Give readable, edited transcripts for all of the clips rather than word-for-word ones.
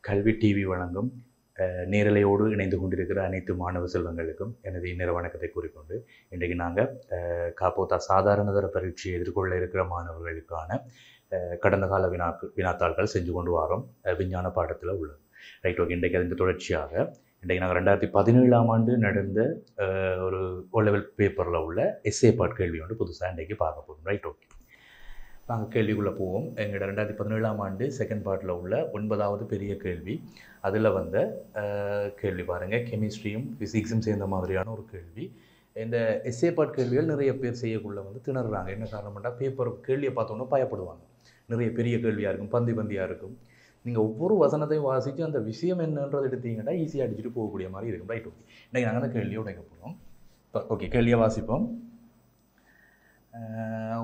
கல்வி டிவி வழங்கும் நேரலையோடு இணைந்து கொண்டிருக்கிற அனைத்து மாணவ செல்வங்களுக்கும் எனது இன்னொரு வணக்கத்தை கூறிக்கொண்டு இன்றைக்கு நாங்கள் காப்போத்தா சாதாரணதர பரீட்சையை எதிர்கொள்ள இருக்கிற மாணவர்களுக்கான கடந்த கால வினாத்தாள்கள் செஞ்சு கொண்டு வரோம் விஞ்ஞான பாடத்தில் உள்ளது. Right, okay. இன்றைக்கு அதன் தொடர்ச்சியாக இன்றைக்கு நாங்கள் 2017ஆம் ஆண்டு நடந்த ஒரு ஓ லெவல் பேப்பரில் உள்ள எஸ்ஏ பார்ட் கேள்வி வந்து புதுசாக இன்றைக்கு பார்க்க போகிறோம். Right, okay. நாங்கள் கேள்விக்குள்ளே போவோம். எங்களோட 2017ஆம் ஆண்டு செகண்ட் பார்ட்டில் உள்ள 9வது பெரிய கேள்வி. அதில் வந்த கேள்வி பாருங்கள், கெமிஸ்ட்ரியும் ஃபிசிக்ஸும் சேர்ந்த மாதிரியான ஒரு கேள்வி. இந்த எஸ்ஏ பார்ட் கேள்விகள் நிறைய பேர் செய்யக்குள்ள திணறுறாங்க. என்ன காரணம்னா, பேப்பர் கேள்வியை பார்த்தோன்னா பயப்படுவாங்க. நிறைய பெரிய கேள்வியாக இருக்கும், பந்தியாக இருக்கும். நீங்கள் ஒவ்வொரு வசனத்தையும் வாசித்து அந்த விஷயம் என்னன்றது எடுத்தீங்கன்னா ஈஸியாக அடிச்சுட்டு போகக்கூடிய மாதிரி இருக்கும். Right, okay. இன்றைக்கி நாங்கள் அந்த கேள்வியை உடைக்க போகிறோம். ஓகே, கேள்வியை வாசிப்போம்.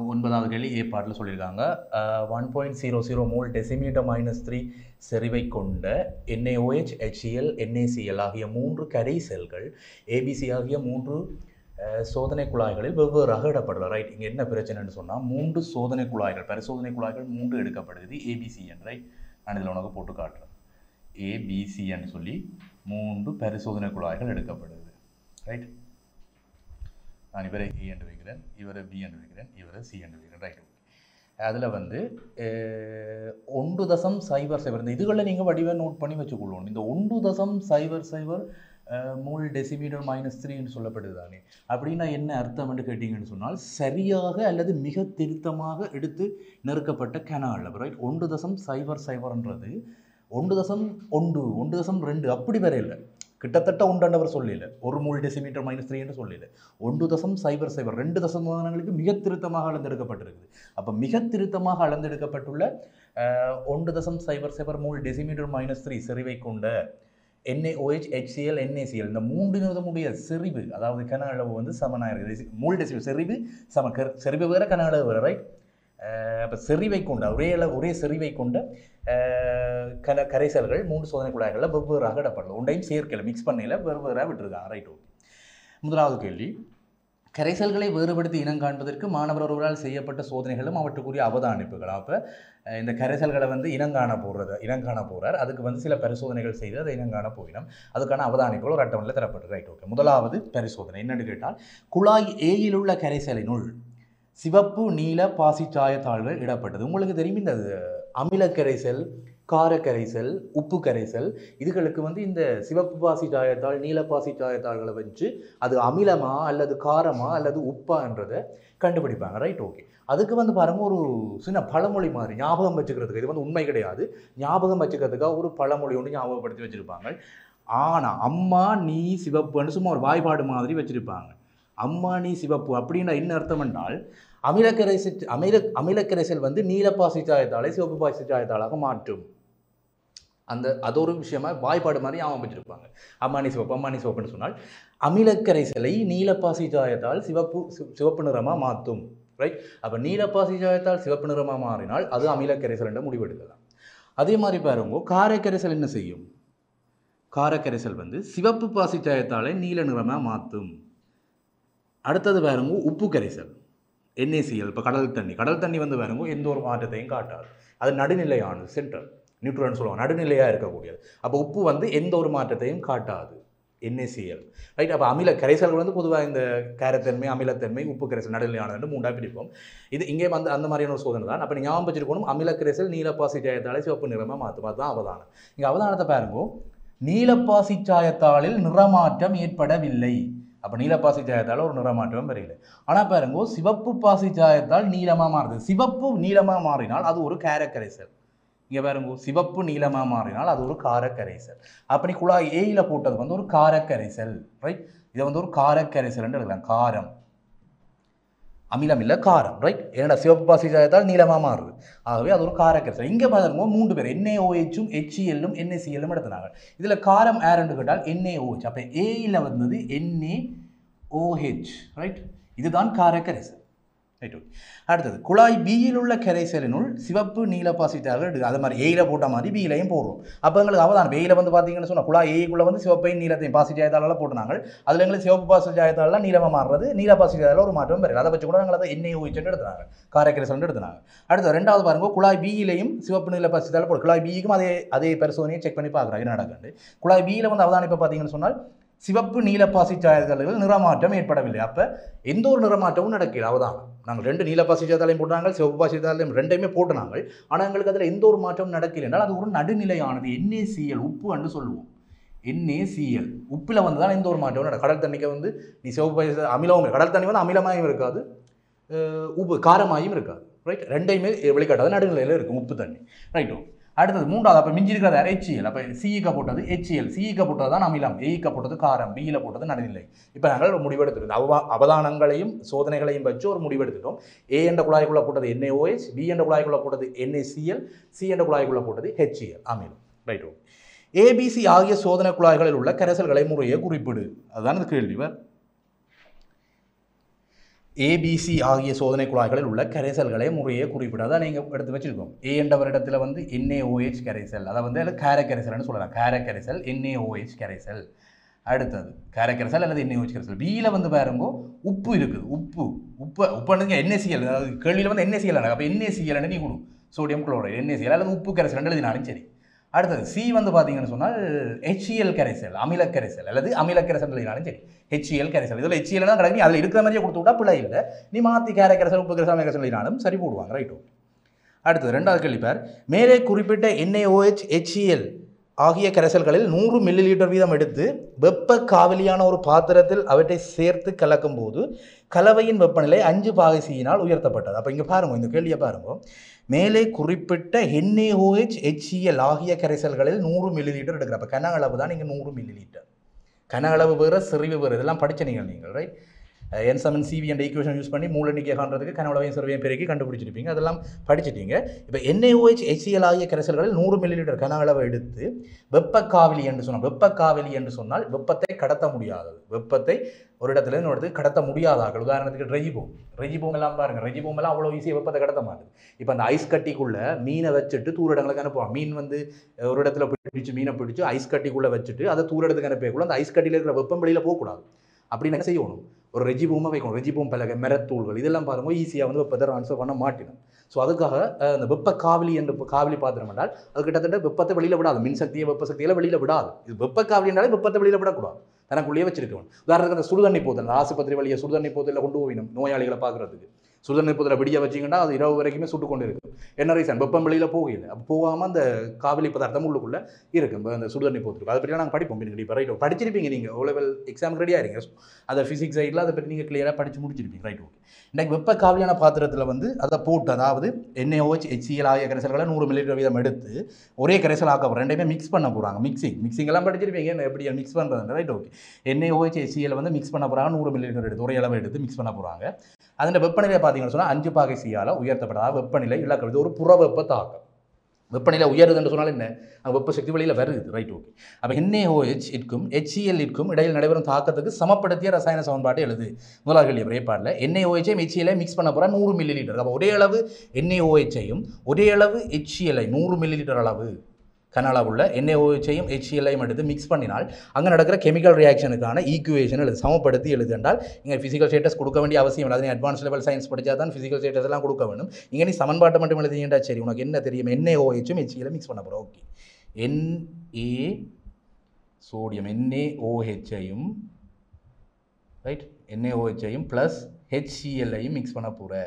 9வது கேள்வி ஏ பார்ட்டில் சொல்லியிருக்காங்க. 1.00 மோல் டெசிமீட்டர் -3 செறிவை கொண்ட NaOH, HCl, NaCl ஆகிய 3 கரை செல்கள் ABC ஆகிய 3 சோதனை குழாய்களில் வெவ்வேறாக இடப்படலாம். ரைட், இங்கே என்ன பிரச்சனைன்னு சொன்னால் 3 சோதனை குழாய்கள், பரிசோதனை குழாய்கள் 3 எடுக்கப்படுது. ABCN. ரைட், நான் இதில் உனக்கு போட்டு காட்டுறேன். ABCN சொல்லி 3 பரிசோதனை குழாய்கள் எடுக்கப்படுது. ரைட், நான் இவரை A என்று வைக்கிறேன், இவரை B என்று வைக்கிறேன், இவரை C என்று வைக்கிறேன். ரைட், அதில் 1.00 இந்த இதுகளில் நீங்கள் வடிவை நோட் பண்ணி வச்சுக்கொள்ளணும். இந்த 1.00 மோல் டெசிமீட்டர் -3 சொல்லப்படுது தானே. அப்படின்னா என்ன அர்த்தம் என்று கேட்டிங்கன்னு சொன்னால், சரியாக அல்லது மிக திருத்தமாக எடுத்து நெருக்கப்பட்ட கெனால். ரைட், 1.00ன்றது 1.1 1.2 அப்படி வர இல்லை, கிட்டத்தட்ட உண்டாண்டவர் சொல்லல. 1 மோல் டெசிமீட்டர் -3 என்று சொல்லல. 1.00 2 தசமானங்களுக்கு மிக திருத்தமாக அளந்தெடுக்கப்பட்டிருக்குது. அப்போ மிக திருத்தமாக அளந்தெடுக்கப்பட்டுள்ள 1.00 மோல் டெசிமீட்டர் -3 செறிவை கொண்ட NaOH, HCl, NaCl இந்த 3 செறிவு, அதாவது கன அளவு சமனாக இருக்குது. மோல் டெசிமீட்டர் செறிவு செறிவு வேறு, கன அளவு வேறு. ரைட், அப்போ செறிவை கொண்ட ஒரே செறிவை கொண்ட கரைசல்கள் 3 சோதனை குழாய்களில் வெவ்வேறாக இடப்படலாம். ஒன்றையும் சேர்க்கலை, மிக்ஸ் பண்ணையில் வெவ்வேறாக விட்டுருக்காங்க. Right, okay. முதலாவது கேள்வி, கரைசல்களை வேறுபடுத்தி இனம் காண்பதற்கு மாணவர் ஒருவரால் செய்யப்பட்ட சோதனைகளும் அவற்றுக்குரிய அவதானிப்புகள். அப்போ இந்த கரைசல்களை இனங்காண போகிறார். அதுக்கு சில பரிசோதனைகள் செய்து அதை இனங்காண போயிடும். அதுக்கான அவதானிப்புகள் ஒரு அட்டவணையில் தரப்பட்டு. Right, okay. முதலாவது பரிசோதனை என்னென்னு கேட்டால், குழாய் ஏயில் உள்ள கரைசலினுள் சிவப்பு நீல பாசிச்சாய தாள்கள் இடப்பட்டது. உங்களுக்கு தெரியும், இந்த அமில கரைசல், கார கரைசல், உப்பு கரைசல் இதுகளுக்கு இந்த சிவப்பு பாசி சாயத்தாள், நீல பாசி சாயத்தாள்களை வச்சு அது அமிலமா அல்லது காரமா அல்லது உப்பான்றதை கண்டுபிடிப்பாங்க. Right, okay. அதுக்கு பாருங்க, ஒரு சின்ன பழமொழி மாதிரி ஞாபகம் வச்சுக்கிறதுக்கு, இது உண்மை கிடையாது, ஞாபகம் வச்சுக்கிறதுக்காக ஒரு பழமொழி ஒன்று ஞாபகப்படுத்தி வச்சுருப்பாங்க. ஆனால் அம்மா நீ சிவப்புன்னு சும்மா ஒரு வாய்ப்பாடு மாதிரி வச்சுருப்பாங்க. அம்மா நீ சிவப்பு அப்படின்னா என்ன அர்த்தம் என்றால், அமிலக்கரைசல் நீலப்பாசி சாயத்தாளை சிவப்பு பாசி சாயத்தாளாக மாற்றும். அது ஒரு விஷயமா வாய்ப்பாடு மாதிரி ஞாபகம் வச்சிருப்பாங்க. அம்மானி சிவப்புன்னு சொன்னால் அமிலக்கரைசலை நீலப்பாசி சாயத்தால் சிவப்பு நிறமாக மாற்றும். ரைட், அப்போ நீலப்பாசி சாயத்தால் சிவப்பு நிறமாக மாறினால் அது அமிலக்கரைசல் என்ற முடிவெடுக்கலாம். அதே மாதிரி பாருங்க, காரக்கரைசல் என்ன செய்யும்? காரக்கரைசல் சிவப்பு பாசி சாயத்தாலை நீல நிறமாக மாற்றும். அடுத்தது பாருங்க, உப்பு கரைசல் NaCl. இப்போ கடல் தண்ணி பாருங்க எந்த ஒரு மாற்றத்தையும் காட்டாது. அது நடுநிலையானது, சென்ட்ரல் நியூட்ரல்னு சொல்லுவாங்க, நடுநிலையாக இருக்கக்கூடியது. அப்போ உப்பு எந்த ஒரு மாற்றத்தையும் காட்டாது, NaCl. ரைட், அப்போ அமில கரைசல்கள் பொதுவாக இந்த காரத்தன்மை, அமிலத்தன்மை, உப்பு கரைசல் நடுநிலையானது 3ஆக பிரிப்போம். இது இங்கே அந்த மாதிரியான ஒரு சோதனை தான். அப்போ நீங்கள் ஞாபகம் வச்சிருக்கணும், அமிலக்கரைசல் நீலப்பாசி சாயத்தாலை சிவப்பு நிறமாக மாற்றும். அதுதான் அவதானம். இங்கே அவதானத்தை பாருங்க, நீலப்பாசி சாயத்தாளில் நிறமாற்றம் ஏற்படவில்லை. அப்போ நீலப்பாசி சாயத்தால் ஒரு நிறமாற்றம் வரையில. ஆனால் பாருங்க, சிவப்பு பாசி சாயத்தால் நீளமாக மாறுது. சிவப்பு நீளமாக மாறினால் அது ஒரு காரக்கரைசல். இங்கே பாருங்க, சிவப்பு நீளமாக மாறினால் அது ஒரு காரக்கரைசல். அப்படி குழாய் ஏயில் போட்டது ஒரு காரக்கரைசல். ரைட், இதை ஒரு காரக்கரைசல் எழுதலாம். காரம், அமிலம் இல்லை காரம். ரைட், ஏன்னா சிவப்பு பாசி சாயத்தால் நீளமாக மாறுது, ஆகவே அது ஒரு காரக்கரைசல். இங்கே பாருங்க 3 பேர் NaOHும் HClலும் NaClலும் எடுத்துனாங்க. இதில் காரம் யாருன்னு கேட்டால் NaOH. அப்போ ஏயில் NaOH. ரைட், இதுதான் காரக்கரைசல். ரைட். அடுத்தது குழாய் பியில் உள்ள கரைசலினுள் சிவப்பு நீல பாசிட்டாக எடுക്കുക. அது மாதிரி ஏயில போட்ட மாதிரி பியிலையும் போடுறோம். அப்போ எங்களுக்கு அவதானம் ஏயில வந்து பார்த்தீங்கன்னு சொன்னால் குழாய் ஏக்குள்ளே வந்து சிவப்பையும் நீலத்தையும் பாசிட்டாயத்தாலெல்லாம் போட்டுனாங்க. அதில் எங்களுக்கு சிவப்பு பாசிட்டாயத்தாலாம் நீளமாக மாறுறது, நீல பாசிட்டாயால் ஒரு மாற்றம் பெறுது. அதை வச்சு கூட நாங்கள் அதை NaOH எடுத்துனாங்க, காரக்கரைசல் எடுத்துனாங்க. அடுத்து ரெண்டாவது பாருங்க, குழாய் பியிலையும் சிவப்பு நீல பாசிட்டால் போடு. குழாய் பிக்கும் அதே பரிசோதனையை செக் பண்ணி பார்க்குறாங்க என்ன நடக்குது. குழாய் பியில் வந்து அவதானம் இப்போ பார்த்தீங்கன்னு சொன்னால் சிவப்பு நீல பாசிட்டாயர்கள் நிறமாற்றம் ஏற்படவில்லை. அப்போ எந்த ஒரு நிறமாற்றமும் நடக்கல. அவதானம் நாங்கள் 2 நீல பாசிட்டாலையும் போட்டாங்க, சிவப்பு பாசிட்டாலையும் ரெண்டையுமே போட்டுனாங்க. ஆனால் எங்களுக்கு அதில் எந்த ஒரு மாற்றமும் நடக்கல என்றால் அது ஒரு நடுநிலையானது. NaCl உப்பு என்று சொல்லுவோம். NaCl உப்பில் வந்து தான் எந்த ஒரு மாற்றமும் நடக்கும். கடல் தண்ணிக்கு வந்து நீ சிவப்பு பாசி அமிலமும், கடல் தண்ணி வந்து அமிலமாயும் இருக்காது, உப்பு காரமாயும் இருக்காது. ரைட், ரெண்டையுமே வெளிக்காட்டாது, நடுநிலையில் இருக்கும் உப்பு தண்ணி. ரைட்டோ. அடுத்தது மூன்றாவது, அப்போ மிஞ்சி இருக்கிறது HCl. அப்போ சிஇக்க போட்டது HCl, சிஇக்க போட்டது தான் அமிலம், ஏஇக்க போட்டது காரம், பியில் போட்டது நடுநிலை. இப்போ நாங்கள் முடிவெடுத்துட்டோம். அவதானங்களையும் சோதனைகளையும் வச்சு ஒரு முடிவெடுத்துட்டோம். A என்ற குழாய்க்குள்ளே போட்டது NaOH, B என்ற குழாய்க்குள்ளே போட்டது NaCl, C என்ற குழாய்க்குள்ளே போட்டது HCl அமிலம். ரைட்டோ. ABC ஆகிய சோதனை குழாய்களில் உள்ள கரைசல்களை முறையே குறிப்பிடு. அதுதான் இந்த கேள்வி. ABC ஆகிய சோதனை குழாய்களில் உள்ள கரைசல்களை முறையே குறிப்பிடாத நீங்கள் எடுத்து வச்சிருக்கோம். A என்ற இடத்துல வந்து NaOH கரைசல், அதை வந்து காரக்கரைசல்னு சொல்லலாம். காரக்கரைசல் NaOH கரைசல். அடுத்தது காரக்கரைசல் அல்லது NaOH கரைசல். பியில் வந்து பாருங்க உப்பு இருக்குது. உப்புன்னு NaCl, அதாவது கேள்வியில் வந்து NaCl. அப்போ NaCl நீ கொடு, சோடியம் குளோரைடு NaCl அல்லது உப்பு கரைசல் எழுதினாலும் சரி. அடுத்தது சி வந்து பார்த்தீங்கன்னு சொன்னால் HCl கரைசல், அமிலக்கரைசல் அல்லது அமிலக்கரைசல் எழுதினாலும் சரி. HCl கரைசல், இதில் HCl தான் கிடைக்கும். அதில் இருக்கிற மாதிரியே கொடுத்து விட்டா பிள்ளை இல்லை. நீ மாற்றி காரக்கரைசல், உப்பு கரைசல், அமிலக்கரைசல் எழுதினாலும் சரி போடுவாங்க. ரைட்டோ. அடுத்தது ரெண்டாவது கேள்வி பார். மேலே குறிப்பிட்ட NaOH HCl ஆகிய கரைசல்களில் 100 ml வீதம் எடுத்து வெப்ப காவலியான ஒரு பாத்திரத்தில் அவற்றை சேர்த்து கலக்கும் போது கலவையின் வெப்பநிலை 5 பாகை C-யினால் உயர்த்தப்பட்டது. அப்போ இங்கே பாருங்க, இந்த கேள்வியை பாருங்க. மேலே குறிப்பிட்ட NaOH HCl ஆகிய கரைசல்களில் 100 ml எடுக்கிற. அப்போ கன அளவு தான் நீங்கள் 100 ml. கன அளவு வேறு, செறிவு வேறு, இதெல்லாம் படித்த நீங்கள் ரைட். N7CV என்ற ஈக்குவேஷன் யூஸ் பண்ணி மூல எண்ணிக்கை காண்றதுக்கு கன அளவையும் செறிவையும் பெருக்கி கண்டுபிடிச்சிருப்பீங்க, அதெல்லாம் படிச்சிட்டீங்க. இப்போ NaOH HCl ஆகிய கரைசல்களில் 100 ml கன அளவை எடுத்து வெப்பக்காவலி என்று சொன்னால், வெப்பக்காவலி என்று சொன்னால் வெப்பத்தை கடத்த முடியாதது, வெப்பத்தை ஒரு இடத்துல இன்னொரு இடத்துக்கு கடத்த முடியாதார்கள். உதாரணத்துக்கு ரெஜிபோம் எல்லாம் பாருங்க, ரெஜிபோம் எல்லாம் அவ்வளோ ஈஸியாக வெப்பத்தை கடத்த மாட்டுது. இப்போ அந்த ஐஸ் கட்டிக்குள்ள மீனை வச்சுட்டு தூர இடங்களுக்கு அனுப்புவாங்க. மீன் வந்து ஒரு இடத்துல மீனை பிடிச்சி ஐஸ் கட்டிக்குள்ளே வச்சுட்டு அதை தூர இடத்துக்கு அனுப்பக்கூடாது. அந்த ஐஸ் கட்டியில் இருக்கிற வெப்பம் வெளியில் போகக்கூடாது. அப்படின்னு என்ன செய்யணும், ஒரு ரெஜிபூமை வைக்கணும். ரெஜிபூம் பலகை, மரத்தூள்கள் இதெல்லாம் பாருங்கள் ஈஸியாக வந்து வெப்பத்தை ட்ரான்ஸ்ஃபர் பண்ண மாட்டிடும். ஸோ அதுக்காக அந்த வெப்ப காவலி என்று காவலி பாத்திரம் என்றால் அது கிட்டத்தட்ட வெப்பத்தை வெளியில் விடாது, மின்சக்தியை வெப்ப சக்தியில் வெளியில் விடாது. இது வெப்ப காவலி என்றாலே வெப்பத்தை வெளியில் விடக்கூடாது, தனக்குள்ளேயே வச்சிருக்கணும். உதாரணத்துக்கு அந்த சுடுதண்ணி போத்தல், அந்த ஆஸ்பத்திரி வழியை சுடுதண்ணி போத்தலில் கொண்டு போயிடும் நோயாளிகளை பார்க்குறதுக்கு. சுடுதண்ணி போத்தலை விடிய வச்சிங்கன்னா அது இரவு வரைக்குமே சுட்டு கொண்டு இருக்கும். என்ன ரீசன், வெப்பம் வெளியில் போகல. அப்போ போகாமல் அந்த காவலி பதார்த்தம் உள்ளுக்குள்ளே இருக்கும் அந்த சுடுதண்ணி போத்துருக்கு. அதை பற்றி நாங்கள் படிப்போம் பின்னாடி. ரைட், படிச்சிருப்பீங்க நீங்கள் O level எக்ஸாம் ரெடியாக இருங்க. அந்த ஃபிசிக்ஸ் சைடில் அதை பற்றி நீங்கள் கிளியராக படித்து முடிச்சிருப்பீங்க. Right, okay. இன்றைக்கு வெப்ப காவலியான பாத்திரத்தில் வந்து அதை போட்டு, அதாவது NaOH HCl ஆகிய கரைசல்களை 100 ml வீதம் எடுத்து ஒரே கரைசல் ஆக்க போகிறோம். ரெண்டையுமே மிக்ஸ் பண்ண போகிறாங்க. மிக்சிங் எல்லாம் படிச்சிருப்பீங்க, எப்படி மிக்ஸ் பண்ணுறது. Right, okay. NaOH HCl வந்து மிக்ஸ் பண்ண போகிறாங்க. 100 ml எடுத்து ஒரே அளவு எடுத்து மிக்ஸ் பண்ண போகிறாங்க. அதோட வெப்பநிலை பார்த்தீங்கன்னு சொன்னால் 5 பாகை C-யால் உயர்த்தப்படாத வெப்பநிலை இழக்கிறது. ஒரு புற வெப்ப தாக்கம். வெப்பநிலை உயருது என்று சொன்னால் என்ன, வெப்ப சக்தி வெளியில் வருது. Right, okay. அப்போ NaOH க்கும் HCl க்கும் இடையில் நடைபெறும் தாக்கத்துக்கு சமப்படுத்திய ரசாயன சமன்பாட்டை எழுது. முதலாக கேள்வி பிரேப்பாடில் NaOH HCl மிக்ஸ் பண்ண போகிற 100 ml. அப்போ ஒரே அளவு NaOH-ஐயும் ஒரே அளவு HCl 100 ml அளவு கன அளவுள்ள NaOH-ஐயும் HCl-ஐயும் எடுத்து மிக்ஸ் பண்ணினால் அங்கே நடக்கிற கெமிக்கல் ரியாக்ஷனுக்கான ஈக்குவேஷன் எழுது, சமப்படுத்தி எழுது என்றால் இங்கே ஃபிசிக்கல் ஸ்டேட்டஸ் கொடுக்க வேண்டிய அவசியம் இல்லை. அது அட்வான்ஸ் லெவல் சயின்ஸ் படித்தா தான் ஃபிசிக்கல் ஸ்டேட்டஸ் எல்லாம் கொடுக்க வேண்டும். இங்கே நீ சமன்பாட்டை மட்டும் எழுதிங்கடா சரி. உனக்கு என்ன தெரியும், NaOH-ம் HCl மிக்ஸ் பண்ண போகிறோம். ஓகே. சோடியம் NaOH-ஐயும் ரைட், NaOH-ஐயும் ப்ளஸ் HCl-ஐயும் மிக்ஸ் பண்ண போகிற.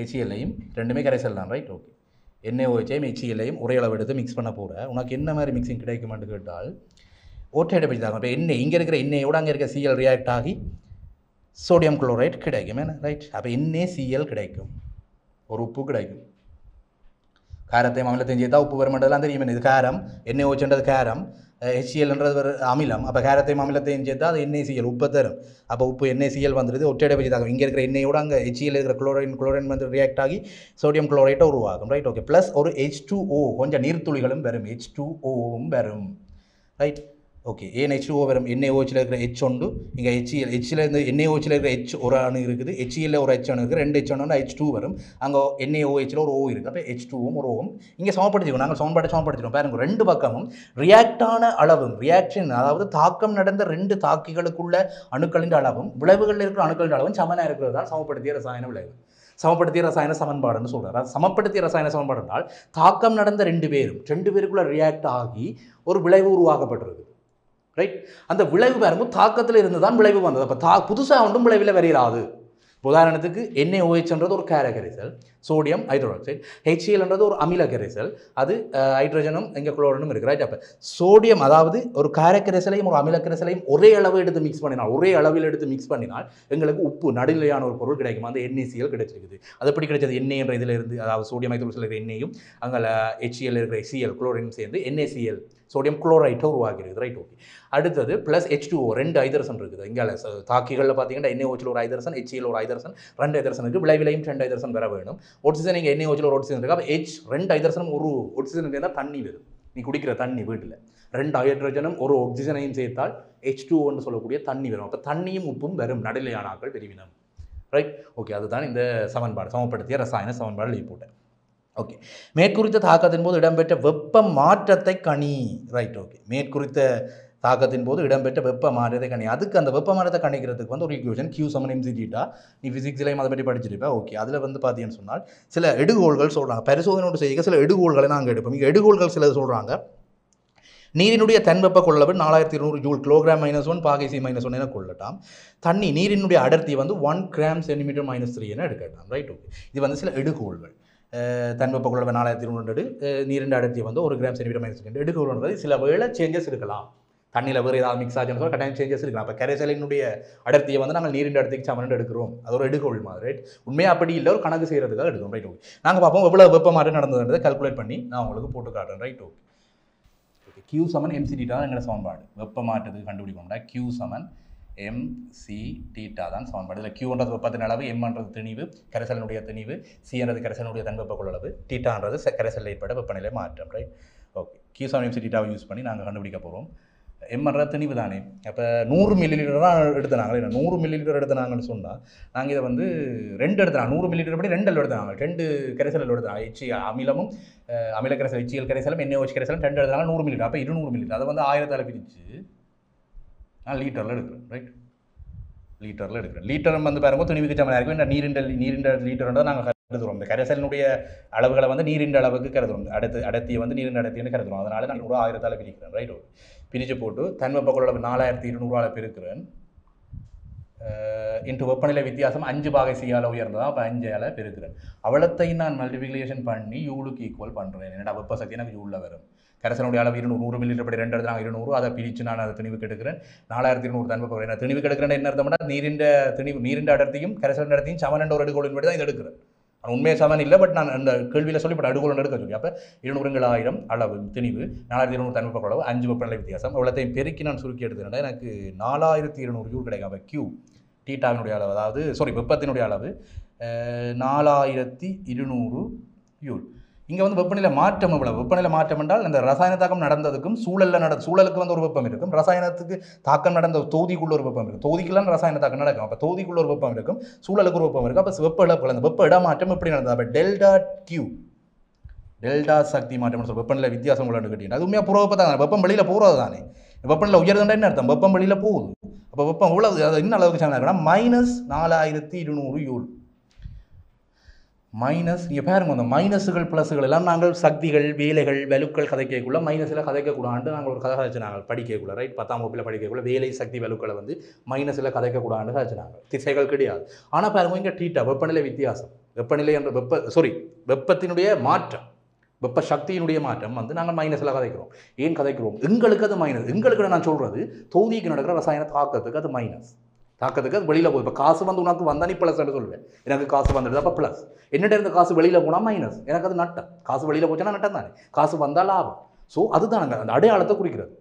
HCl-ஐயும் ரெண்டுமே கரைசல் தான். Right, okay. NaOH-ஐயும் HCl-ஐயும் ஒரே அளவு எடுத்து மிக்ஸ் பண்ண போகிற. உனக்கு என்ன மாதிரி மிக்சிங் கிடைக்குமான்னு கேட்டால் ஓட்டையிட பற்றி தாங்க. இப்போ இங்கே இருக்கிற எண்ணெயோடு அங்கே இருக்கிற Cl ரியாக்ட் ஆகி சோடியம் குளோரைட் கிடைக்கும். என்ன ரைட். அப்போ NaCl கிடைக்கும், ஒரு உப்பு கிடைக்கும். காரத்தையும் அமிலத்தையும் சேர்த்தா உப்பு வர மாட்டதெல்லாம் தெரியும். இது காரம், NaOH-ன்றது காரம், HCl-ன்றது ஒரு அமிலம். அப்போ காரத்தையும் அமிலத்தையும் சேர்த்தா அது NaCl உப்பை தரும். அப்போ உப்பு NaCl வந்துடுது, ஒற்றையிட பற்றி தாங்க. இங்கே இருக்கிற எண்ணெயோடு அங்கே HCl இருக்கிற குளோரின் வந்து ரியாக்ட் ஆகி சோடியம் குளோரைட்டை உருவாகும். Right, okay. ப்ளஸ் ஒரு H2O, கொஞ்சம் நீர்த்துளிகளும் வரும், H2O-வும் வரும். ரைட், ஓகே ஏன் H2O வரும் NaOHல இருக்கிற H ஒன்று இங்கே HCl Hல இருந்து NaOHல இருக்கிற H ஒரு அணு இருக்குது HClல ஒரு H அணு இருக்குது 2 H அணுன்னா H2 வரும் அங்கே NaOHல ஒரு O இருக்குது அப்போ H2வும் ஒரு Oவும் இங்கே சமப்படுத்திக்கணும் நாங்கள் சமப்படுத்திட்டோம் பாருங்க ரெண்டு பக்கமும் ரியாக்டான அளவும் ரியாக்ஷன் அதாவது தாக்கம் நடந்த ரெண்டு தாக்கிகளுக்குள்ள அணுக்களின் அளவும் விளைவுகளில் இருக்கிற அணுக்களின் அளவும் சமனாக இருக்கிறது தான் சமப்படுத்திய ரசாயன விளைவு சமப்படுத்திய ரசாயன சமன்பாடுன்னு சொல்கிறார் சமப்படுத்திய ரசாயன சமன்பாடு என்றால் தாக்கம் நடந்த ரெண்டு பேருக்குள்ள ரியாக்ட் ஆகி ஒரு விளைவு உருவாக்கப்பட்டிருக்கு ரைட் அந்த விளைவு பாருங்க தாக்கத்தில் இருந்து தான் விளைவு வந்தது அப்போ புதுசாக ஒன்றும் விளைவில் வரையிறாது உதாரணத்துக்கு NaOHன்றது ஒரு கேர கரைசல் சோடியம் ஹைட்ரோக்சைடு HClன்றது ஒரு அமில கரைசல் அது ஹைட்ரஜனும் இங்கே குளோரினும் இருக்குது ரைட் அப்போ சோடியம் அதாவது ஒரு கேர கரைசலையும் ஒரு அமில கரைசலையும் ஒரே அளவு எடுத்து மிக்ஸ் பண்ணினால் ஒரே அளவில் எடுத்து மிக்ஸ் பண்ணினால் எங்களுக்கு உப்பு நடுநிலையான ஒரு பொருள் கிடைக்கும் அந்த NaCl கிடைச்சிருக்குது அது எப்படி கிடைச்சது Na என்ற இதில் இருந்து அதாவது சோடியம் ஹைட்ரோக்சைடில் இருக்கிற எண்ணெயும் அங்கே HCl இருக்கிற Cl குளோரின் சேர்ந்து NaCl சோடியம் குளோரைட்டை உருவாகிறது ரைட் ஓகே அடுத்தது ப்ளஸ் H2O ரெண்டு ஐதரசன் இருக்குது இங்கே தாக்கிகளில் பார்த்தீங்கன்னா NaOHல ஒரு ஐதரசன் HCl ஒரு ஐதரசன் ரெண்டு ஐதரசன் இருக்குது விளைவிலையும் ரெண்டு ஐதரசன் வர வேணும் ஆக்சிஜன் இங்கே NaOHல ஒரு ஆக்சிஜன் இருக்குது அப்போ H ரெண்டு ஐதரசனும் ஒரு ஆக்சிஜன் இருந்தால் தண்ணி வரும் நீ குடிக்கிற தண்ணி வீட்டில் ரெண்டு ஹைட்ரஜனும் ஒரு ஆக்சிஜனையும் சேர்த்தால் H2Oன்னு சொல்லக்கூடிய தண்ணி வரும் அப்போ தண்ணியும் உப்பும் வரும் நடுநிலையான ஆக்கள் பெருவினம் ரைட் ஓகே அதுதான் இந்த சமன்பாடு சமப்படுத்திய ரசாயன சமன்பாடு எழுதி போட்டேன் ஓகே மேற்குறித்த தாக்கத்தின் போது இடம்பெற்ற வெப்ப மாற்றத்தை கணி ரைட் ஓகே மேற்குறித்த தாக்கத்தின் போது இடம்பெற்ற வெப்ப மாற்றத்தை கணி அதுக்கு அந்த வெப்ப மாற்றத்தை கணிக்கிறதுக்கு வந்து ஒரு ஈக்குவேஷன் Q = mc θ நீ ஃபிசிக்ஸ்லையும் அதை பற்றி படிச்சிருப்பேன் ஓகே அதில் வந்து பார்த்தீங்கன்னு சொன்னால் சில எடுகோள்கள் சொல்கிறாங்க பரிசோதனையோடு செய்ய சில எடுகோள்களை நாங்கள் எடுப்போம் இங்கே எடுகோள்கள் சிலது சொல்கிறாங்க நீரினுடைய தன்வெப்ப கொள்ளளவு 4200 ஜூல் கிலோகிராம் -1 பாகை C -1 என கொள்ளட்டாம் தண்ணி நீரினுடைய அடர்த்தி வந்து 1 கிராம் சென்டிமீட்டர் -3 என எடுக்கட்டாம் ரைட் ஓகே இது வந்து சில எடுகோள்கள் தன்வெப்ப கொள்ளளவு 4200 நீரின் அடர்த்தி வந்து 1 கிராம் சென்டிமீட்டர் -2 எடுகோள்ன்றது சில வேளை சேஞ்சஸ் இருக்கலாம் தண்ணியில் வேறு ஏதாவது மிக்ஸ் ஆச்சுன்னு சொல்ல கட்டாயம் சேஞ்சஸ் இருக்கலாம் அப்போ கரைசலினுடைய அடர்த்தியை வந்து நாங்கள் நீரின் அடர்த்திக்கு சமன் எடுக்கிறோம் அது ஒரு எடுகோள் மாதிரி ரைட் உண்மையாக அப்படி இல்லை ஒரு கணக்கு செய்கிறதுக்காக எடுக்கிறோம் ரைட் ஓகே நாங்கள் பார்ப்போம் எவ்வளோ வெப்ப மாற்றம் நடந்ததுன்றதை கால்குலேட் பண்ணி நான் உங்களுக்கு போட்டு காட்டுறேன் right okay okay Q = mc θ தான் எங்களோட சமன்பாடு வெப்ப மாற்றத்துக்கு கண்டுபிடிப்போம்னா Q = mc θ தான் சமன்பாடு இதில் Qன்றது வெப்பத்தின் அளவு Mன்றது திணிவு கரைசலினுடைய திணிவு Cன்றது கரைசலினுடைய தன்வெப்ப கொள்ளளவு θன்றது கரைசலில் ஏற்பட வெப்பநிலை மாற்றம் ரைட் ஓகே Q = mc θவை யூஸ் பண்ணி நாங்கள் கண்டுபிடிக்க போகிறோம் எம்ன்ற திணிவு தானே அப்போ 100 மில்லிலிட்டர் தான் எடுத்தாங்க 100 மில்லிலிட்டர் எடுத்தாங்கன்னு சொன்னால் நாங்கள் இதை வந்து ரெண்டு எடுத்தாங்க 100 மில்லிலிட்டர் படி ரெண்டு எடுத்தாங்க ரெண்டு கரைசல் எடுத்தாங்க அமிலமும் அமில கரைசல் HCl கரைசலும் NaOH கரைசலும் ரெண்டு எடுத்தாங்க 100 மில்லிலிட்டர் அப்போ 200 மில்லிலிட்டர் அதை வந்து 1000 பிரித்து நான் லீட்டரில் எடுக்கிறேன் ரைட் லீட்டரில் எடுக்கிறேன் லீட்டர் வந்து பாருங்க துணிவுக்கு சமனாக இருக்கும் இந்த நீரின் லீட்டர்ன்றதை நாங்கள் கருதுகிறோம் இந்த கரைசலினுடைய அளவுகளை வந்து நீரின் அளவுக்கு கருதுகிறோம் அடர்த்தியை வந்து நீரின் அடர்த்தின்னு கருதுகிறோம் அதனால நான் 1000 பிரிக்கிறேன் ரைட் ஓகே பிரித்து போட்டு தன்வெப்ப கொள்ளளவு 4200 பெருக்கிறேன் இன்ட்டு வெப்பநிலை வித்தியாசம் 5 பாகை C உயர்ந்ததா அப்போ 5 பெருக்கிறேன் அவ்வளோத்தையும் நான் மல்டிபிளிகேஷன் பண்ணி யூலுக்கு ஈக்குவல் பண்ணுறேன் என்னடா வெப்ப சக்தி எனக்கு யூலில் வரும் கரைசலுடைய அளவு 100 மில்லிலிட்டர் படி ரெண்டு எடுத்தாங்க 200 அதை பிரித்து நான் அதை திணிவுக்கு எடுக்கிறேன் 4200 தன்வெப்ப நான் திணிவுக்கு எடுக்கிறேன் என்ன அர்த்தம்னா நீரின் அடர்த்தியும் கரைசலின் அடர்த்தியும் சமன் என்ற ஒரு எடுகோளின் படி தான் இதை எடுக்கிறேன் உண்மையை சமன் இல்லை பட் நான் அந்த கேள்வியில் சொல்லிப்பட்ட அடுகோள் எடுக்க சொல்லி அப்போ 200 அளவு திணிவு 4200 தன்வெப்ப கொள்ளளவு 5 வெப்பநிலை வித்தியாசம் அவ்வளோத்தையும் பெருக்கி நான் சுருக்கி எடுத்துக்கிட்டேன் எனக்கு 4200 ஜூல் கிடைக்கும் அப்போ Q θவினுடைய அளவு அதாவது வெப்பத்தினுடைய அளவு 4200 ஜூல் இங்கே வந்து வெப்பநிலை மாற்றம் எவ்வளவு வெப்பநிலை மாற்றம் என்றால் அந்த ரசாயன தாக்கம் நடந்ததுக்கும் சூழலுக்கு வந்து ஒரு வெப்பம் இருக்கும் ரசாயனத்துக்கு தாக்கம் நடந்த தொகுதிக்குள்ள ஒரு வெப்பம் இருக்கும் தொகுதிக்குலாம் ரசாயன தாக்கம் நடக்கும் அப்போ தொகுதிக்குள்ள ஒரு வெப்பம் இருக்கும் சூழலுக்கு ஒரு வெப்பம் இருக்கும் அப்போ வெப்ப இழப்புகள் அந்த வெப்ப இடமாற்றம் எப்படி நடந்தது அப்போ டெல்டா சக்தி மாற்றம் சொல்ல வெப்பநிலை வித்தியாசம் உள்ளது கேட்டீங்கன்னா அது உண்மையாக புற தான் வெப்பம் வெளியில் போகிறது தானே வெப்பநிலை உயர்ந்தா என்ன அர்த்தம் வெப்பம் வெளியில் போகுது அப்போ வெப்பம் எவ்வளவு அது இன்னும் அளவுக்கு சார்ந்தா இருக்குன்னா -4200 ஜூல் மைனஸ் இங்கே பாருங்க அந்த மைனஸுகள் ப்ளஸுகள் எல்லாம் நாங்கள் சக்திகள் வேலைகள் வலுக்கள் கதைக்கக்குள்ள மைனஸில் கதைக்கக்கூடாது நாங்கள் ஒரு கதை கதைச்சு நாங்கள் படிக்கக்குள்ள ரைட் 10ஆம் வகுப்பில் படிக்கக்குள்ள வேலை சக்தி வலுக்களை வந்து மைனஸில் கதைக்கக்கூடாது கதைச்சு நாங்கள் திசைகள் கிடையாது ஆனால் பாருங்க இங்கே டீட்டா வெப்பநிலை வித்தியாசம் வெப்பநிலை என்ற வெப்பத்தினுடைய மாற்றம் வெப்ப சக்தியினுடைய மாற்றம் வந்து நாங்கள் மைனஸில் கதைக்கிறோம் ஏன் கதைக்கிறோம் எங்களுக்கு அது மைனஸ் எங்களுக்கு நான் சொல்கிறது தொகுதிக்கு நடக்கிற ரசாயன தாக்கத்துக்கு அது மைனஸ் தாக்கத்துக்கு அது வெளியில் போகுது இப்போ காசு வந்து உனக்கு வந்தால் நீ ப்ளஸ் சொல்லுவேன் எனக்கு காசு வந்துடுது அப்போ ப்ளஸ் என்னிட்ட இருந்த காசு வெளியில் போனால் மைனஸ் எனக்கு அது நட்டம் காசு வெளியில் போச்சுன்னா நட்டம் தானே காசு வந்தால் லாபம் ஸோ அதுதானுங்க அந்த அடையாளத்தை குறிக்கிறது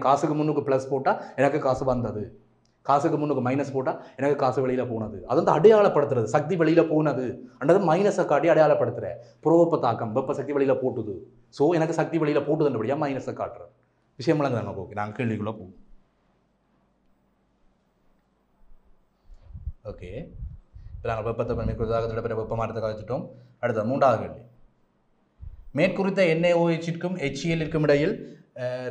காசுக்கு முன்னுக்கு ப்ளஸ் போட்டால் எனக்கு காசு வந்தது காசுக்கு முன்னுக்கு மைனஸ் போட்டால் எனக்கு காசு வெளியில் போனது அது வந்து அடையாளப்படுத்துறது சக்தி வெளியில் போனது அண்டது மைனஸை காட்டி அடையாளப்படுத்துகிற புறவெப்ப தாக்கம் வெப்ப சக்தி வெளியில் போட்டுது ஸோ எனக்கு சக்தி வெளியில் போட்டுதுன்றபடியாக மைனஸை காட்டுறேன் விஷயம் விளங்குதான் நமக்கு. ஓகே, நாங்கள் கேள்விக்குள்ளே போவோம். ஓகே, இப்போ நாங்கள் வெப்பத்தை மேற்குறித்த பிற வெப்பமானத்துக்காக வச்சுட்டோம். அடுத்த 3வது கேள்வி. மேற்குறித்த NaOH-க்கும் HCl-க்கும் இடையில்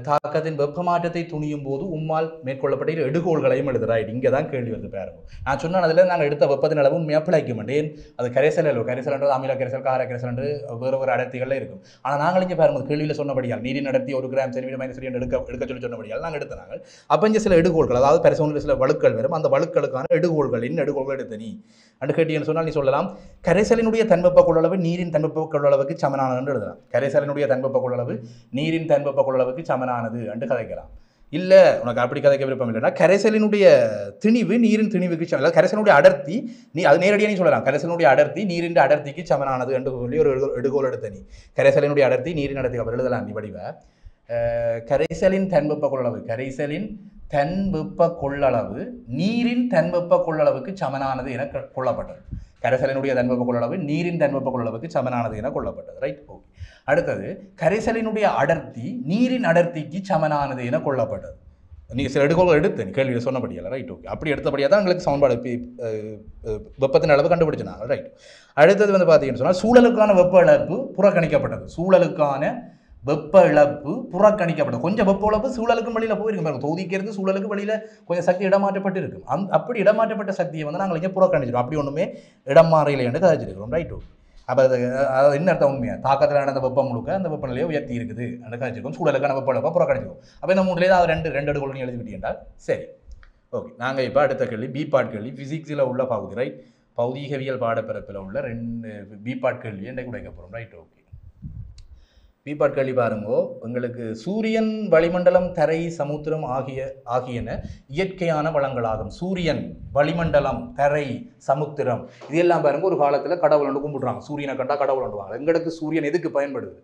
தாக்கத்தின் வெப்பமாற்றத்தை துணியும் போது உம்மால் மேற்கொள்ளப்பட்ட எடுகோள்களையும் எழுதுறாய். இங்கே தான் கேள்வி வந்து பாருங்க. நான் சொன்ன அதில் நாங்கள் எடுத்த வெப்பத்தின் அளவும் மேப்பிளைக்க மாட்டேன். அது கரைசல் அளவு, கரைசல்ன்றது அமில கரைசல், கார கரைசல் என்று வேறு அடர்த்திகளில் இருக்கும். ஆனால் நாங்கள் இங்கே பாருங்க கேள்வியில் சொன்னபடியால் நீரின் அடர்த்தி 1 கிராம் சென்டிமீட்டர் மைனஸ் எடுக்க சொல்லி சொன்னபடியால் நாங்கள் எடுத்த நாங்கள் அப்போ இங்கே சில எடுகோள்கள், அதாவது பரிசோதனையில் சில வழுக்கள் வரும். அந்த வழுக்களுக்கான எடுகோள்கள் எடுத்த நீ அண்டு கேட்டீங்கன்னு சொன்னால் நீ சொல்லலாம் கரைசலினுடைய தன்வெப்ப கொள்ளளவு நீரின் தன்வெப்ப கொள்ளளவுக்கு சமனானது என்று எழுதலாம். கரைசலினுடைய தன்வெப்ப கொள்ளளவு நீரின் தன்வெப்ப கொள்ளளவுக்கு சமனானது என்று கதைக்கலாம். இல்லை உனக்கு அப்படி கதைக்க விருப்பம் இல்லைன்னா கரைசலினுடைய திணிவு நீரின் திணிவுக்கு சமம், கரைசலினுடைய அடர்த்தி நீ அது நேரடியாக நீ சொல்லலாம் கரைசலினுடைய அடர்த்தி நீரின் அடர்த்திக்கு சமனானது என்று சொல்லி ஒரு எடுகோள் எடுத்த நீ கரைசலினுடைய அடர்த்தி நீரின் அடர்த்தி அப்படி எழுதலாம். நீ வடிவ கரைசலின் தன்வெப்ப கொள்ளளவு, கரைசலின் தன்வெப்ப கொள்ளளவு நீரின் தன்வெப்ப கொள்ளளவுக்கு சமனானது என கொள்ளப்பட்டது. கரைசலினுடைய தன்வெப்ப கொள்ளளவு நீரின் தன்வெப்ப கொள்ளளவுக்கு சமனானது என கொள்ளப்பட்டது. Right, okay. அடுத்தது கரைசலினுடைய அடர்த்தி நீரின் அடர்த்திக்கு சமனானது என கொள்ளப்பட்டது. நீங்கள் சில எடுகோள்கள் எடுத்து நீ கேள்வியில் சொன்னபடியால். Right, okay. அப்படி எடுத்தபடியாக தான் எங்களுக்கு சமன்பாடு வெப்பத்தின் அளவு கண்டுபிடிச்சினாங்க. ரைட். அடுத்தது வந்து பார்த்தீங்கன்னு சொன்னால் சூழலுக்கான வெப்ப இழப்பு புறக்கணிக்கப்பட்டது. சூழலுக்கான வெப்ப இழப்பு புறக்கணிக்கப்பட்டது. கொஞ்சம் வெப்ப இழப்பு சூழலுக்கும் வழியில் போயிருக்கும் பாருங்க. தொகுதிக்கிறது சூழலுக்கு வழியில் கொஞ்சம் சக்தி இடமாற்றப்பட்டு இருக்கும். அப்படி இடமாற்றப்பட்ட சக்தியை வந்து நாங்கள் இங்கே புறக்கணிச்சிடும். அப்படி ஒன்றுமே இடம் மாறையில் என்று கதைச்சிருக்கிறோம். Right, okay. அப்போ அது என்ன அர்த்தம் உண்மையாக தாக்கத்தில் நடந்த வெப்பம் முழுக்க அந்த வெப்பநிலையை உயர்த்தி இருக்குது என்று கதைச்சிருக்கோம். சூழலுக்கான வெப்ப இழப்பை புறக்கணிச்சிருக்கோம். அப்போ இந்த 3லேயே அது ரெண்டு எடுகோள்னு எழுதிவிட்டு என்றால் சரி, ஓகே. நாங்கள் இப்போ அடுத்த கேள்வி பி பார்ட் கேள்வி, ஃபிசிக்ஸில் உள்ள பகுதி. ரைட், பௌதீகவியல் பாடப்பிறப்பில் உள்ள 2 பி பார்ட் கேள்வி என்று உடைக்க போகிறோம். Right, okay. பி பார்ட் கேள்வி பாருங்கோ. உங்களுக்கு சூரியன், வளிமண்டலம், தரை, சமுத்திரம் ஆகியன இயற்கையான வளங்களாகும். சூரியன், வளிமண்டலம், தரை, சமுத்திரம் இதெல்லாம் பாருங்க ஒரு காலத்தில் கடவுள் ஒன்று கும்பிடுறாங்க. சூரியனை கண்டா கடவுள் ஒன்றுவாங்க. எங்களுக்கு சூரியன் எதுக்கு பயன்படுது?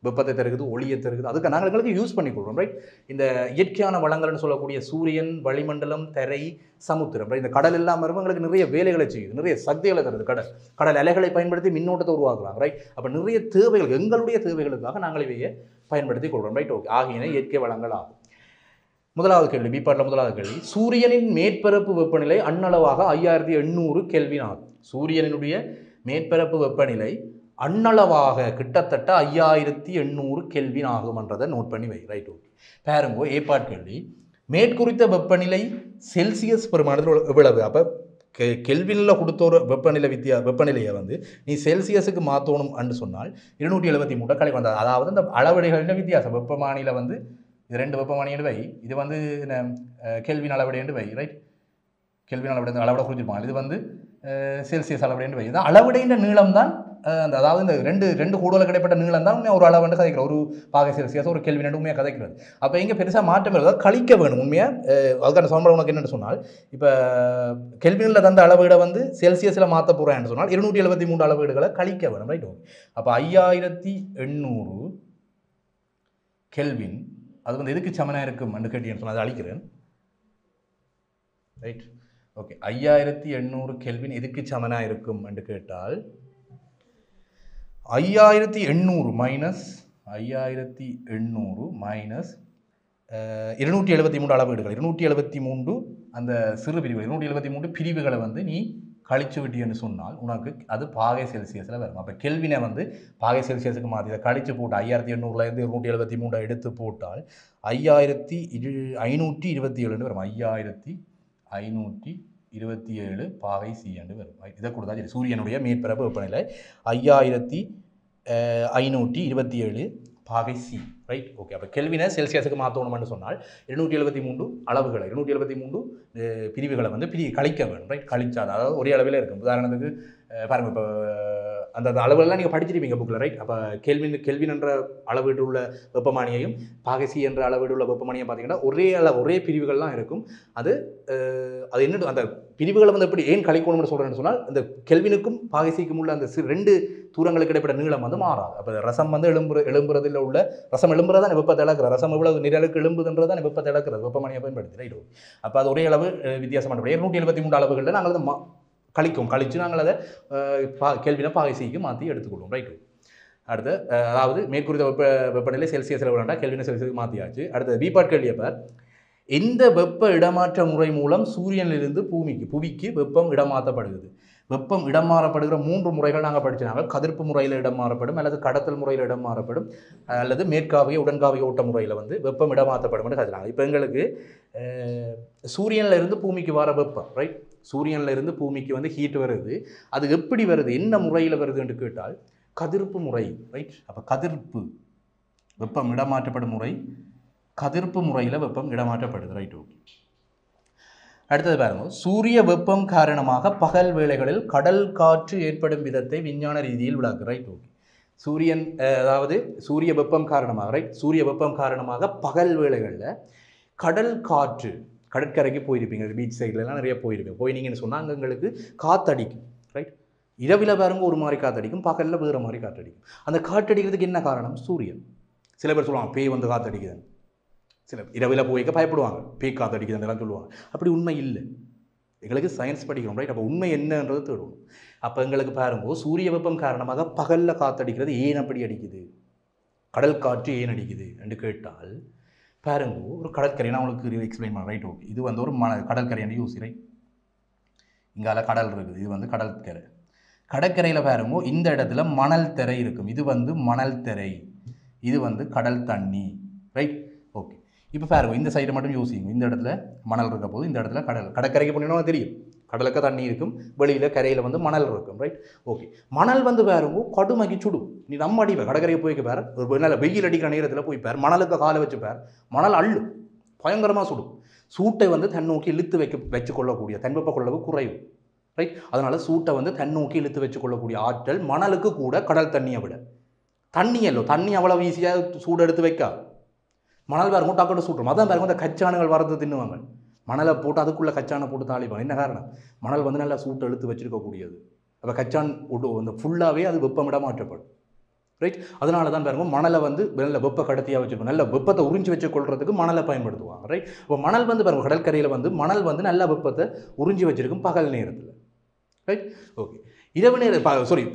வெப்பத்தை தருகுது, ஒளியை தருகுது. அதுக்கு நாங்கள் எங்களுக்கு யூஸ் பண்ணிக்கொள்கிறோம். ரைட், இந்த இயற்கையான வளங்கள்னு சொல்லக்கூடிய சூரியன், வளிமண்டலம், தரை, சமுத்திரம், இந்த கடல் எல்லாம் வரும் எங்களுக்கு நிறைய வேலைகளை செய்யுது, நிறைய சக்திகளை தருது. கடல் அலைகளை பயன்படுத்தி மின்னோட்டத்தை உருவாக்குறாங்க. ரைட், அப்போ நிறைய தேவைகள் எங்களுடைய தேவைகளுக்காக நாங்கள் இவையை பயன்படுத்தி கொள்கிறோம். Right, okay. ஆகியன இயற்கை வளங்கள் ஆகும். முதலாவது கேள்வி பி பார்ட்டில் முதலாவது கேள்வி. சூரியனின் மேற்பரப்பு வெப்பநிலை அண்ணளவாக 5800 கெல்வின் ஆகும். சூரியனுடைய மேற்பரப்பு வெப்பநிலை அண்ணளவாக கிட்டத்தட்ட 5800 கெல்வின் ஆகும்ன்றதை நோட் பண்ணி வை. Right, okay. பாருங்கோ ஏ பார்ட் கேள்வி. மேற்குறித்த வெப்பநிலை செல்சியஸ் பெருமானத்தில் எவ்வளவு? அப்போ கெல்வினில் கொடுத்த ஒரு வெப்பநிலையை வந்து நீ செல்சியஸுக்கு மாற்றணும் என்று சொன்னால் 273 கலை வந்தது. அதாவது இந்த அளவீடுகளின் வித்தியாசம். வெப்பமானியில் வந்து இது 2 வெப்பமானி வை, இது வந்து கெல்வின் அளவீடு வை. ரைட், கெல்வின் அளவிட அளவிட குறிச்சிருப்பாங்க. இது வந்து செல்சியஸ் அளவிட வை. இதுதான் அளவிடைன்ற நீளம் தான். அதாவது இந்த ரெண்டு கூடுதல் கிடைப்பட்ட நீளம் தான் உண்மையாக ஒரு அளவுன்னு கதைக்கிறோம். ஒரு பாகை செல்சியஸ் ஒரு கெல்வின் உண்மையாக கதைக்கிறது. அப்போ இங்கே பெருசாக மாற்றம் வருது, கழிக்க வேணும். உண்மையாக அதுக்கான சமன்பாடு உனக்கு என்னென்னு சொன்னால் இப்போ கெல்வினில் தந்த அளவீடை வந்து செல்சியஸில் மாற்ற போகிறேன்னு சொன்னால் 273 அளவீடுகளை கழிக்க வேணும். Right, okay. அப்போ 5800 கெல்வின் அது வந்து எதுக்கு சமனாக இருக்கும் என்று கேட்டீங்கன்னு சொன்னால் அதை அழிக்கிறேன். Right, okay. 5800 கெல்வின் எதுக்கு சமனாக இருக்கும் என்று கேட்டால் 5800 மைனஸ் 273 அளவீடுகள் 273 அந்த சிறு பிரிவுகள் 273 பிரிவுகளை வந்து நீ கழிச்சு விட்டியன்னு சொன்னால் உனக்கு அது பாகை செல்சியஸில் வரும். அப்போ கெல்வினை வந்து பாகை செல்சியஸுக்கு மாற்றி இதை கழிச்சு போட்டு 5800லேருந்து 273 எடுத்து போட்டால் 5527 வரும். 5527 பாகை சி என்று வரும். இதை கொடுத்தா சரி. சூரியனுடைய மேற்பரப்பு வெப்பநிலை 5527 பாகை சி. Right, okay. அப்போ கெல்வினை செல்சியஸுக்கு மாற்றணும்னு சொன்னால் 273 அளவுகளை 273 பிரிவுகளை வந்து கழிக்க வேணும். ரைட், கழிச்சா அதாவது ஒரே அளவில் இருக்கும். உதாரணத்துக்கு பாருங்கள், இப்போ அந்த அளவுலாம் நீங்கள் படிச்சிருப்பீங்க புக்கில். ரைட், அப்போ கெல்வின் என்ற அளவீடு உள்ள வெப்பமானியையும் பாகசி என்ற அளவீடு உள்ள வெப்பமானியம் பார்த்தீங்கன்னா ஒரே பிரிவுகள்லாம் இருக்கும். அது என்ன அந்த பிரிவுகளை வந்து எப்படி ஏன் கழிக்கணும்னு சொல்கிறேன்னு சொன்னால் இந்த கெல்வினுக்கும் பாகசிக்கும் உள்ள அந்த 2 தூரங்களுக்கு இடைப்பட்ட நீளம் வந்து மாறாது. அப்போ ரசம் வந்து எழும்புறதில் உள்ள ரசம் எழும்புறதான் வெப்பத்தை இழக்கிறது. ரசம் எவ்வளவு நிரலுக்கு எழும்புதுன்றதான் வெப்பத்தை இழக்கிறது வெப்பமானியை பயன்படுத்தி. ரைட், அப்போ அது ஒரே அளவு வித்தியாசமான 273 அளவுகளில் நாங்கள் அதை கழிச்சு நாங்கள் அதை கெல்வினை பாகை சிக்கு மாற்றி எடுத்துக்கொள்வோம். ரைட், அடுத்து அதாவது மேற்குறித்த வெப்பநிலை செல்சியஸில் விளையாண்டா கெல்வினை செல்சியஸுக்கு மாற்றியாச்சு. அடுத்து பீபாட் கேள்வியப்பார், எந்த வெப்ப இடமாற்ற முறை மூலம் சூரியனிலிருந்து புவிக்கு வெப்பம் இடமாற்றப்படுகிறது? வெப்பம் இடம் மாறப்படுகிற 3 முறைகள் நாங்கள் படிச்சினாங்க. கதிர்ப்பு முறையில் இடம் மாறப்படும், அல்லது கடத்தல் முறையில் இடம் மாறப்படும், அல்லது மேற்காவிய உடன்காவிய ஓட்ட முறையில் வெப்பம் இடமாற்றப்படும் என்று கருதினாங்க. இப்போ எங்களுக்கு சூரியனில் இருந்து பூமிக்கு வர வெப்பம், ரைட், சூரியனில் இருந்து பூமிக்கு ஹீட் வருது. அது எப்படி வருது, என்ன முறையில் வருது என்று கேட்டால் கதிர்ப்பு முறை, ரைட். அப்போ கதிர்ப்பு வெப்பம் இடமாற்றப்படும் முறை கதிர்ப்பு முறையில் வெப்பம் இடமாற்றப்படுது, ரைட். ஓகே. அடுத்தது பாருங்க, சூரிய வெப்பம் காரணமாக பகல் வேளைகளில் கடல் காற்று ஏற்படும் விதத்தை விஞ்ஞான ரீதியில் விளக்கு, ரைட். ஓகே. சூரியன் அதாவது சூரிய வெப்பம் காரணமாக, ரைட், சூரிய வெப்பம் காரணமாக பகல் வேளைகளில் கடல் காற்று, கடற்கரைக்கு போயிருப்பீங்க, பீச் சைட்லலாம் நிறைய போயிருப்பீங்க, போயினீங்கன்னு சொன்னால் அங்கே எங்களுக்கு காற்றடிக்கும், ரைட். இரவில் பாருங்க ஒரு மாதிரி காற்றடிக்கும், பகலில் வேறு மாதிரி காற்றடிக்கும். அந்த காற்றடிக்கிறதுக்கு என்ன காரணம்? சூரியன். சில பேர் சொல்லுவாங்க பேய் காற்றடிக்குதுன்னு, சில இரவில் போய்க்க பயப்படுவாங்க, பேய் காற்றடிக்குதுன்னெல்லாம் சொல்லுவாங்க. அப்படி உண்மை இல்லை. எங்களுக்கு சயின்ஸ் படிக்கிறோம், ரைட். அப்போ உண்மை என்னன்றது தேடுவோம். அப்போ எங்களுக்கு பாருங்க, சூரிய வெப்பம் காரணமாக பகலில் காற்றடிக்கிறது ஏன் அப்படி அடிக்குது, கடல் காற்று ஏன் அடிக்குது என்று கேட்டால் பாருங்க, ஒரு கடற்கரை, நான் உங்களுக்கு எக்ஸ்பிளைன் பண்ண, ரைட். ஓகே. இது ஒரு கடற்கரைன்னு யூஸ், ரைட். இங்கால கடல் இருக்குது, இது கடற்கரை. கடற்கரையில் பாருங்க, இந்த இடத்துல மணல் திரை இருக்கும், இது மணல் திரை, இது கடல் தண்ணி, ரைட். ஓகே. இப்போ பாருங்க, இந்த சைடு மட்டும் யோசிங்க, இந்த இடத்துல மணல் இருக்க போது, இந்த இடத்துல கடல். கடற்கரைக்கு போனீங்கன்னா தெரியும், கடலுக்கு தண்ணி இருக்கும், வெளியில் கரையில் மணல் இருக்கும், ரைட். ஓகே. மணல் பாருங்க கடுமைக்கு சுடும். நீ நம்ம அடிப்பேன், கடற்கரைக்கு போய்க்க பாரு, ஒரு நல்ல வெயில் அடிக்கிற நேரத்தில் போய் பார், மணலுக்கு காலை வச்சு பார், மணல் அள்ளு பயங்கரமாக சுடும். சூட்டை தன்னோக்கி இழுத்து வச்சு கொள்ளக்கூடிய தன்வெப்ப கொள்ளவு குறைவு, ரைட். அதனால் சூட்டை தன்னோக்கி இழுத்து வச்சு கொள்ளக்கூடிய ஆற்றல் மணலுக்கு கூட கடல் தண்ணியை விட. தண்ணி தண்ணி அவ்வளோ ஈஸியாக சூடு எடுத்து வைக்கா. மணல் பாருங்க டக்குன்னு சூட்டுரும். அதான் பாருங்க இந்த கச்சானுகள் வரது தின்னுவாங்க, மணலை போட்டு அதுக்குள்ளே கச்சானை போட்டு தாளிப்பாங்க. என்ன காரணம்? மணல் நல்லா சூட்டை எடுத்து வச்சிருக்கக்கூடியது. அப்போ கச்சான் அந்த ஃபுல்லாகவே அது வெப்பமிட மாற்றப்படும், ரைட். அதனால தான் பாருங்க மணலை நல்ல வெப்ப கடத்தியாக வச்சுருக்கோம், நல்ல வெப்பத்தை உறிஞ்சி வச்சு கொள்றதுக்கு மணலை பயன்படுத்துவாங்க, ரைட். இப்போ மணல் பாருங்க கடற்கரையில் மணல் நல்ல வெப்பத்தை உறிஞ்சி வச்சிருக்கும் பகல் நேரத்தில், ரைட். ஓகே. இரவு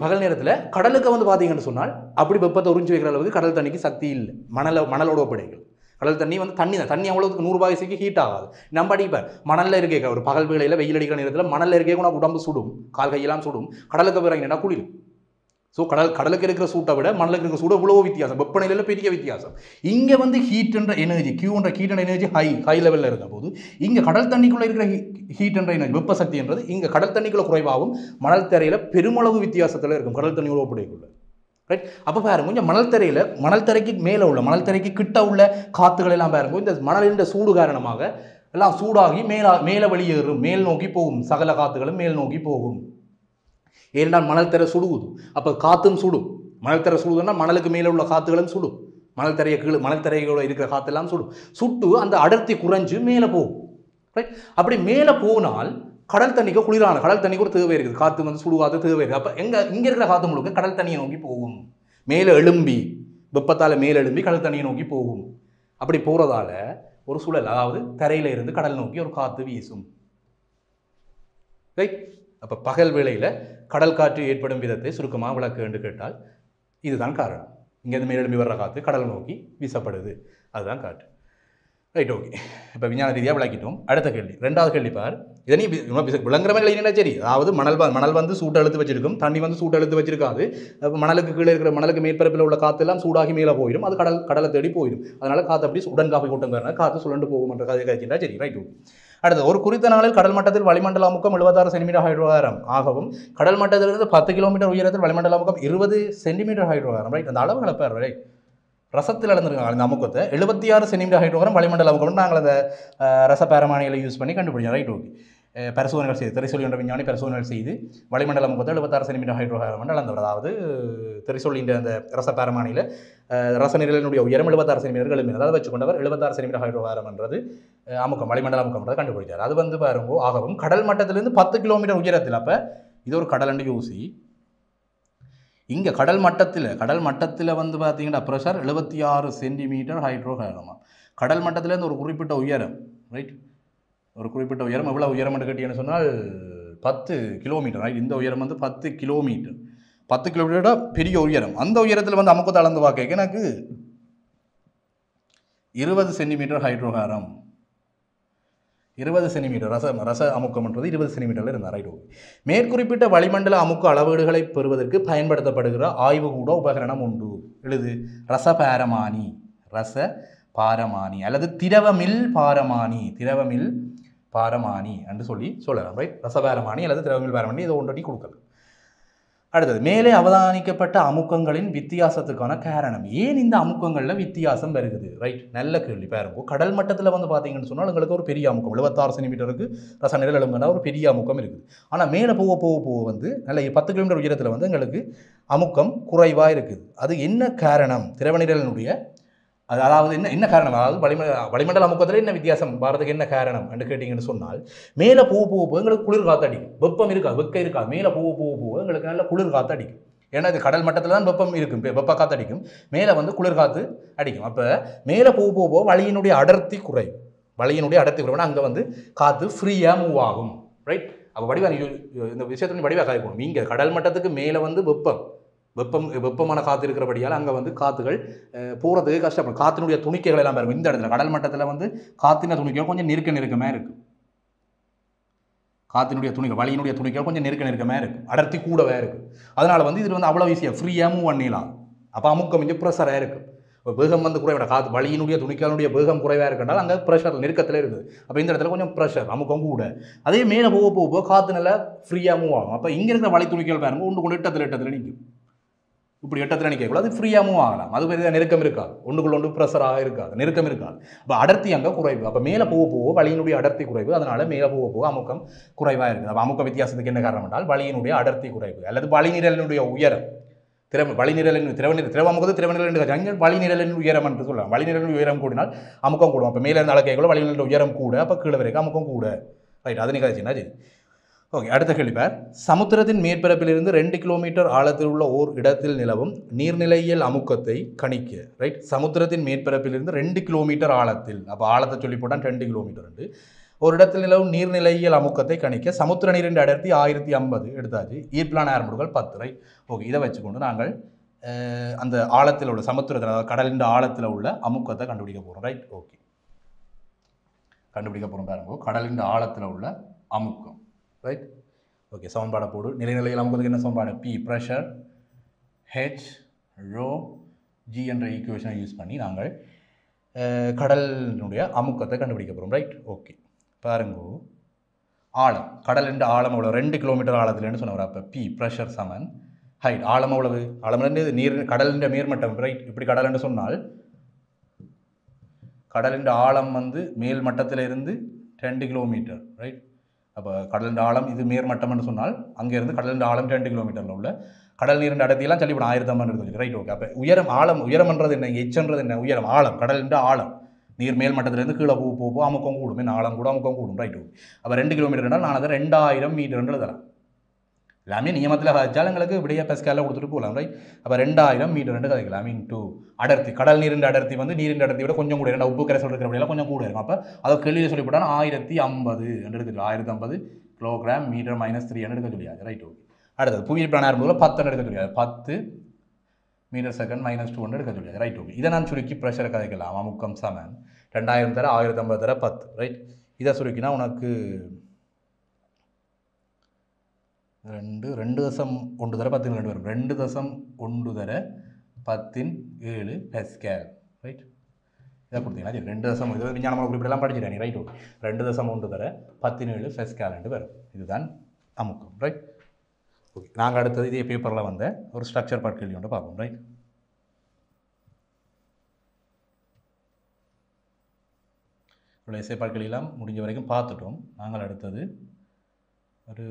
பகல் நேரத்தில் கடலுக்கு பார்த்தீங்கன்னு சொன்னால் அப்படி வெப்பத்தை உறிஞ்சி வைக்கிற அளவுக்கு கடல் தண்ணிக்கு சக்தி இல்லை. மணலோட ஒப்படைகள் கடல் தண்ணி தண்ணி தான், தண்ணி அவ்வளோக்கு 100 ஹீட் ஆகாது. நம்ம அடிப்பார் மணலில் இருக்கே, ஒரு பகல் வேளையில் வெயில் அடிக்கிற நேரத்தில் மணலில் இருக்கே உனக்கு உடம்பு சுடும், கால் கையெல்லாம் சுடும். கடலுக்கு பிறகுனா குளிரும். ஸோ கடலுக்கு இருக்கிற சூட்டை விட மணலுக்கு இருக்கிற சூடு இவ்வளோ வித்தியாசம், வெப்பநிலையில் பெரிய வித்தியாசம். இங்கே ஹீட்ன்ற எனர்ஜி, கியூன்ற ஹீட் எனர்ஜி ஹை லெவலில் இருக்க போது, இங்கே கடல் தண்ணிக்குள்ளே இருக்கிற ஹீட்ன்ற எனர்ஜி வெப்ப சக்தின்றது இங்கே கடல் தண்ணிக்குள்ளே குறைவாகவும் மணல் தரையில் பெருமளவு வித்தியாசத்தில் இருக்கும் கடல் தண்ணி உருவப்படைக்குள்ள, ரைட். அப்போ பாருங்க கொஞ்சம் மணல் தரைக்கு மேலே உள்ள மணல் தரைக்கு கிட்ட உள்ள காற்றுகள் எல்லாம் பாருங்க இந்த மணலின் சூடு காரணமாக எல்லாம் சூடாகி மேலே வெளியேறும், மேல் நோக்கி போகும், சகல காற்றுகளும் மேல் நோக்கி போகும். ஏனென்றால் மணல் தரை சுடுவது, அப்போ காற்றும் சுடும். மணல் தரை சுடுதுன்னா மணலுக்கு மேலே உள்ள காற்றுகளும் சுடும், மணல் தரையோட இருக்கிற காற்றெல்லாம் சுடும். சுட்டு அந்த அடர்த்தி குறைஞ்சு மேலே போகும், ரைட். அப்படி மேலே போனால் கடல் தண்ணிக்கு குளிரான கடல் தண்ணிக்கு ஒரு தேவை இருக்குது, காற்று சுடுகாற்று தேவை இருக்குது. அப்போ இங்கே இருக்கிற காற்று முழுக்க கடல் தண்ணியை நோக்கி போகும், மேலே எழும்பி வெப்பத்தால் மேலே எழும்பி கடல் தண்ணியை நோக்கி போகும். அப்படி போகிறதால ஒரு சுழல், அதாவது தரையில் இருந்து கடல் நோக்கி ஒரு காற்று வீசும், ரைட். அப்போ பகல் வேளையில் கடல் காற்று ஏற்படும் விதத்தை சுருக்கமாக விளக்கு என்று கேட்டால் இதுதான் காரணம். இங்கேருந்து மேலெழும்பி வர்ற காற்று கடல் நோக்கி வீசப்படுது, அதுதான் காற்று, ரைட். ஓகே. இப்போ விஞ்ஞான ரீதியாக விளக்கிட்டோம். அடுத்த கேள்வி, ரெண்டாவது கேள்வி பார். இதை நீ விளங்குற மாதிரி இல்லைன்னா சரி. அதாவது மணல் சூட்டை எழுத்து வச்சிருக்கும், தண்ணி சூட்டை எழுத்து வச்சிருக்காது. மணலுக்கு கீழே இருக்கிற மணலுக்கு மேற்பரப்பில் உள்ள காற்றெல்லாம் சூடாகி மேலே போயிடும், அது கடலை தேடி போயிடும். அதனால காற்று அப்படி உடன் காப்பி கூட்டம் வேறு காற்று சுழண்டு போகும் என்ற கதை கழிச்சுட்டா சரி, ரைட். அடுத்து, ஒரு குறித்த நாளில் கடல் மட்டத்தில் வளிமண்டல அமுக்கம் 76 சென்டிமீட்டர் ஹைட்ரோகாரம் ஆகவும் கடல் மட்டத்திலிருந்து 10 கிலோமீட்டர் உயரத்தில் வளிமண்டல அமுக்கம் 20 சென்டிமீட்டர் ஹைட்ரோகாரம், ரைட். அந்த அளவுகளை பேர், ரைட். ரசத்தில் இழந்திருக்காங்க அந்த அமுக்கத்தை 76 சென்டிமீட்டர் ஹைட்ரோகாரம் வளிமண்டல அமுக்கம் நாங்கள் அந்த ரசப்பேரமானிகளை யூஸ் பண்ணி கண்டுபிடிச்சோம், ரைட். ஓகே. பரிசோதனைகள் செய்து திரைசொல்லி என்ற விஞ்ஞானி பரிசோதனைகள் செய்து வளிமண்டல அமுக்கத்தை 76 சென்டிமீட்டர் ஹைட்ரோகாரம் என்று அளந்தவர். அதாவது திரைசொல்லின்ற அந்த ரசப்பேரமானியில் ரசநிலையினுடைய உயரம் 76 சென்டிமீட்டர் எழுப்பினார். அதை வச்சுக்கொண்டவர் 76 சென்டிமீட்டர் ஹைட்ரோகாரம் என்றது அமுக்கம், வளிமண்டல அமுக்கம்ன்றதை கண்டுபிடித்தார். அது பாருங்க ஆகவும் கடல் மட்டத்திலிருந்து 10 கிலோமீட்டர் உயரத்தில். அப்போ இது ஒரு கடல் யூசி. இங்கே கடல் மட்டத்தில் பார்த்தீங்கன்னா ப்ரெஷர் 76 சென்டிமீட்டர் ஹைட்ரோகாரமா. கடல் மட்டத்திலேருந்து ஒரு குறிப்பிட்ட உயரம், ரைட். ஒரு குறிப்பிட்ட உயரம் எவ்வளோ உயரம் என்று கேட்டீங்கன்னு சொன்னால் 10 கிலோமீட்டர், ரைட். இந்த உயரம் 10 கிலோமீட்டர். 10 கிலோமீட்டரோட பெரிய உயரம். அந்த உயரத்தில் வந்து அமுக்கத்தை அளந்து பார்க்க எனக்கு 20 சென்டிமீட்டர் ஹைட்ரோகாரம், 20 சென்டிமீட்டர் ரச அமுக்கம்ன்றது 20 சென்டிமீட்டரில் இருந்தார். ரைட். மேற்குறிப்பிட்ட வளிமண்டல அமுக்க அளவீடுகளை பெறுவதற்கு பயன்படுத்தப்படுகிற ஆய்வுகூட உபகரணம் உண்டு. எழுது. ரசபாரமானி, ரச பாரமானி அல்லது திரவமில் பாரமானி, திரவமில் பாரமானி என்று சொல்லலாம். ரைட். ரசபாரமானி அல்லது திரவமில் பாரமானி இதை ஒன்றடி கொடுக்கலாம். அடுத்தது, மேலே அவதானிக்கப்பட்ட அமுக்கங்களின் வித்தியாசத்துக்கான காரணம். ஏன் இந்த அமுக்கங்களில் வித்தியாசம் வருகிறது? ரைட். நல்ல கேள்வி. பாருங்க, கடல் மட்டத்தில் வந்து பார்த்தீங்கன்னு சொன்னால் உங்களுக்கு ஒரு பெரிய அமுக்கம் 76 சென்டிமீட்டருக்கு ரச நிழல் எழும்புனா ஒரு பெரிய அமுக்கம் இருக்குது. ஆனால் மேலே போக போக போக வந்து நல்ல 10 கிலோமீட்டர் உயரத்தில் வந்து எங்களுக்கு அமுக்கம் குறைவாக இருக்குது. அது என்ன காரணம்? திரவநிழலினுடைய அதாவது என்ன காரணம்? அதாவது வளிமண்டல அமுக்கத்தில் என்ன வித்தியாசம் பாரதுக்கு என்ன காரணம் என்று கேட்டிங்கன்னு சொன்னால், மேலே போக போக போக எங்களுக்கு குளிர் காற்று அடிக்கும். வெப்பம் இருக்காது, வெக்க இருக்காது. மேலே போக போக போக எங்களுக்கு நல்ல குளிர் காற்று அடிக்கும். ஏன்னா இது கடல் மட்டத்தில் தான் வெப்பம் இருக்கும், வெப்ப காற்று அடிக்கும். மேலே வந்து குளிர் காற்று அடிக்கும். அப்போ மேலே போக போக போக வளியினுடைய அடர்த்தி குறையும். வளியினுடைய அடர்த்தி குறைவுனா அங்கே வந்து காற்று ஃப்ரீயாக மூவ் ஆகும். ரைட். அப்போ வடிவாக இந்த விஷயத்தின் வடிவாக காய்க்கணும். இங்கே கடல் மட்டத்துக்கு மேலே வந்து வெப்பமான காற்று இருக்கிறபடியால் அங்கே வந்து காற்றுகள் போகிறதுக்கு கஷ்டப்படும். காற்றினுடைய துணிக்கைகள் எல்லாம் இருக்கும். இந்த இடத்துல கடல் மட்டத்தில் வந்து காற்றின துணிக்கைகள் கொஞ்சம் நெருக்கமாக இருக்கும். காற்றினுடைய துணிகள், வளியினுடைய துணிக்கைகள் கொஞ்சம் நெருக்கமாக இருக்கும், அடர்த்தி கூடவே இருக்கும். அதனால் வந்து இதில் வந்து அவ்வளோ ஈஸியாக ஃப்ரீயாக மூவ் பண்ணிடலாம். அப்போ அமுக்கம் கொஞ்சம் ப்ரெஷராக இருக்கும். வேகம் வந்து குறைவிட காற்று வளியினுடைய துணிக்கைகளுடைய வேகம் குறைவாக இருக்கின்றால் அங்கே ப்ரெஷர் நெருக்கத்தில் இருக்குது. அப்போ இந்த இடத்துல கொஞ்சம் ப்ரெஷர் அமுக்கம் கூட. அதே மேலே போக போக காற்று நல்லா ஃப்ரீயாக மூவ் ஆகும். அப்போ இங்கே இருக்கிற வளி துணிக்கைகள் பாருங்க ஒன்று கொண்டு எட்டத்தில் நிற்கும். இப்படி எட்டத்தில் நிற்கக்கூடாது, அது ஃப்ரீயாகவும் ஆகலாம். அது பெரிய நெருக்கம் இருக்காது, ஒன்றுக்குள்ள ஒன்று ப்ரெஷராக இருக்காது, நெருக்கம் இருக்காது. அப்போ அடர்த்தி அங்கே குறைவு. அப்போ மேலே போக போக வளியினுடைய அடர்த்தி குறைவு. அதனால் மேலே போக போக அமுக்கம் குறைவாக இருக்குது. அப்போ அமுக்க வித்தியாசத்துக்கு என்ன காரணம் என்றால் வளியினுடைய அடர்த்தி குறைவு அல்லது வளிநிழலினுடைய உயரம். வளிநிழலின் திரவநிலை என்று வளிநிழலின் உயரம் என்று சொல்லலாம். வளிநிழலின் உயரம் கூடினால் அமுக்கம் கூடும். அப்போ மேலே இருந்து அளக்கைக்குள்ள வளிநிலையின் உயரம் கூட, அப்போ கீழே வரைக்கும் அமுக்கம் கூட. ரைட். அது நிகழ்ச்சின்னா சரி. ஓகே. அடுத்த கேள்வி பார். சமுத்திரத்தின் மேற்பரப்பிலிருந்து 2 கிலோமீட்டர் ஆழத்தில் உள்ள ஓர் இடத்தில் நிலவும் நீர்நிலையியல் அமுக்கத்தை கணிக்க. ரைட். சமுத்திரத்தின் மேற்பரப்பிலிருந்து 2 கிலோமீட்டர் ஆழத்தில், அப்போ ஆழத்தை சொல்லி போட்டால் 2 கிலோமீட்டர் ஒரு இடத்தில் நிலவும் நீர்நிலையியல் அமுக்கத்தை கணிக்க சமுத்திர நீரின் அடர்த்தி 1050 எடுத்தாச்சு. ஈர்ப்பிலான ஆரம்புகள் 10. ரைட். ஓகே. இதை வச்சுக்கொண்டு நாங்கள் அந்த ஆழத்தில் உள்ள சமுத்திரத்தில், அதாவது கடலின் ஆழத்தில் உள்ள அமுக்கத்தை கண்டுபிடிக்க போகிறோம். ரைட். ஓகே. கண்டுபிடிக்க போகிறோம் பாருங்க. கடலின் ஆழத்தில் உள்ள அமுக்கம். ரைட். ஓகே. சமன்பாடை போடு. நிலைநிலையில் அமுக்கத்துக்கு என்ன சமன்பாடு? P pressure, H rho, G என்ற ஈக்குவேஷனை யூஸ் பண்ணி நாங்கள் கடலினுடைய அமுக்கத்தை கண்டுபிடிக்க போகிறோம். ரைட். ஓகே. பாருங்க, ஆழம், கடலின் ஆழம் எவ்வளோ? 2 கிலோமீட்டர் ஆழத்துலன்னு சொன்னவர். அப்போ P ப்ரெஷர் சமன் ஹைட். ஆழம் எவ்வளவு? ஆழம் நீர் கடலின் மேல்மட்டம். ரைட். இப்படி கடல் என்று சொன்னால் கடலின் ஆழம் வந்து மேல் மட்டத்தில் இருந்து 2 கிலோமீட்டர். ரைட். அப்போ கடலின் ஆழம் இது மேர்மட்டம் என்று சொன்னால் அங்கேருந்து கடலின் ஆழம் 2 கிலோமீட்டரில் உள்ள கடல் நீரின் அடர்த்தியெல்லாம் சொல்லி 1050 இருக்குது. ரைட். ஓகே. அப்போ உயரம் ஆழம், உயரம்ன்றது என்ன? எச்ன்றது என்ன? உயரம். ஆழம், கடலின் ஆழம். நீர் மேல் மட்டத்திலேருந்து கீழே போக அமுக்கம் கூடும். என்ன ஆழம் கூட அமுக்கம் கூடும். ரைட். ஓகே. அப்போ 2 கிலோமீட்டர்னால் நான் அதை 2000 மீட்டர்ன்றது தரேன். எல்லாமே நியமத்தில் வச்சாலும் எங்களுக்கு இப்படியே பெஸ்காலில் கொடுத்துட்டு போகலாம். ரைட். அப்போ 2000 மீட்டர் கதைக்கலாம். இன்டூ அடர்த்தி, கடல் நீரின் அடர்த்தி வந்து நீரின் அடர்த்தி விட கொஞ்சம் கூட, உப்பு கரைசல் இருக்கிறபடியெல்லாம் கொஞ்சம் கூட இருக்கும். அப்போ அதை கேள்வியில் சொல்லி போட்டால் 1050 எடுக்க, 1050 கிலோகிராம் மீட்டர் -3 எடுக்க சொல்லியாது. ரைட். ஓகே. அடுத்தது புவியீர்ப்பான ஆரம்பத்தில் 10 எடுக்க சொல்லியாது. 10 மீட்டர் செகண்ட் -2 எடுக்க சொல்லியாது. ரைட். ஓகே. இதை நான் சுருக்கி ப்ரெஷரை கதைக்கலாம். அமுக்கம் சமன் 2000 தர 1050 தர 10. ரைட். இதை சுருக்கினா உனக்கு 2.1 தர 10 வரும். 2.1 தர 10 பெஸ்கல். ரைட். இதை கொடுத்தீங்கன்னா 2 இது விஞ்ஞான குறிப்பிடலாம் படிச்சிட்டேன். ரைட். ஓகே. 2.1 தர 10 பெஸ்கல் வரும். இதுதான் அமுக்கம். ரைட். ஓகே. நாங்கள் அடுத்தது இதே பேப்பரில் வந்த ஒரு ஸ்ட்ரக்சர் பார்ட் கேள்வி ஒன்று பார்ப்போம். ரைட். இசை பார்க்கலாம் முடிஞ்ச வரைக்கும் பார்த்துட்டோம். நாங்கள் அடுத்தது ஒரு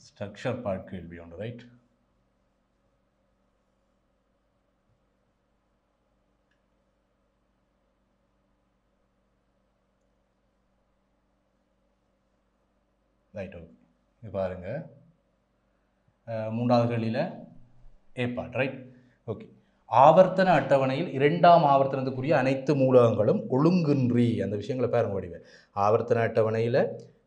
ஸ்ட்ரக்சர் பார்ட் கேள்வி ஒன்று. ரைட். ரைட். ஓகே. இது பாருங்கள், 3வது கேள்வியில் ஏ பார்ட். ரைட். ஓகே. ஆவர்த்தன அட்டவணையில் 2ஆம் ஆவர்த்தனத்துக்குரிய அனைத்து மூலகங்களும் ஒழுங்கின்றி, அந்த விஷயங்களை பாருங்க வடிவ. ஆவர்த்தன அட்டவணையில்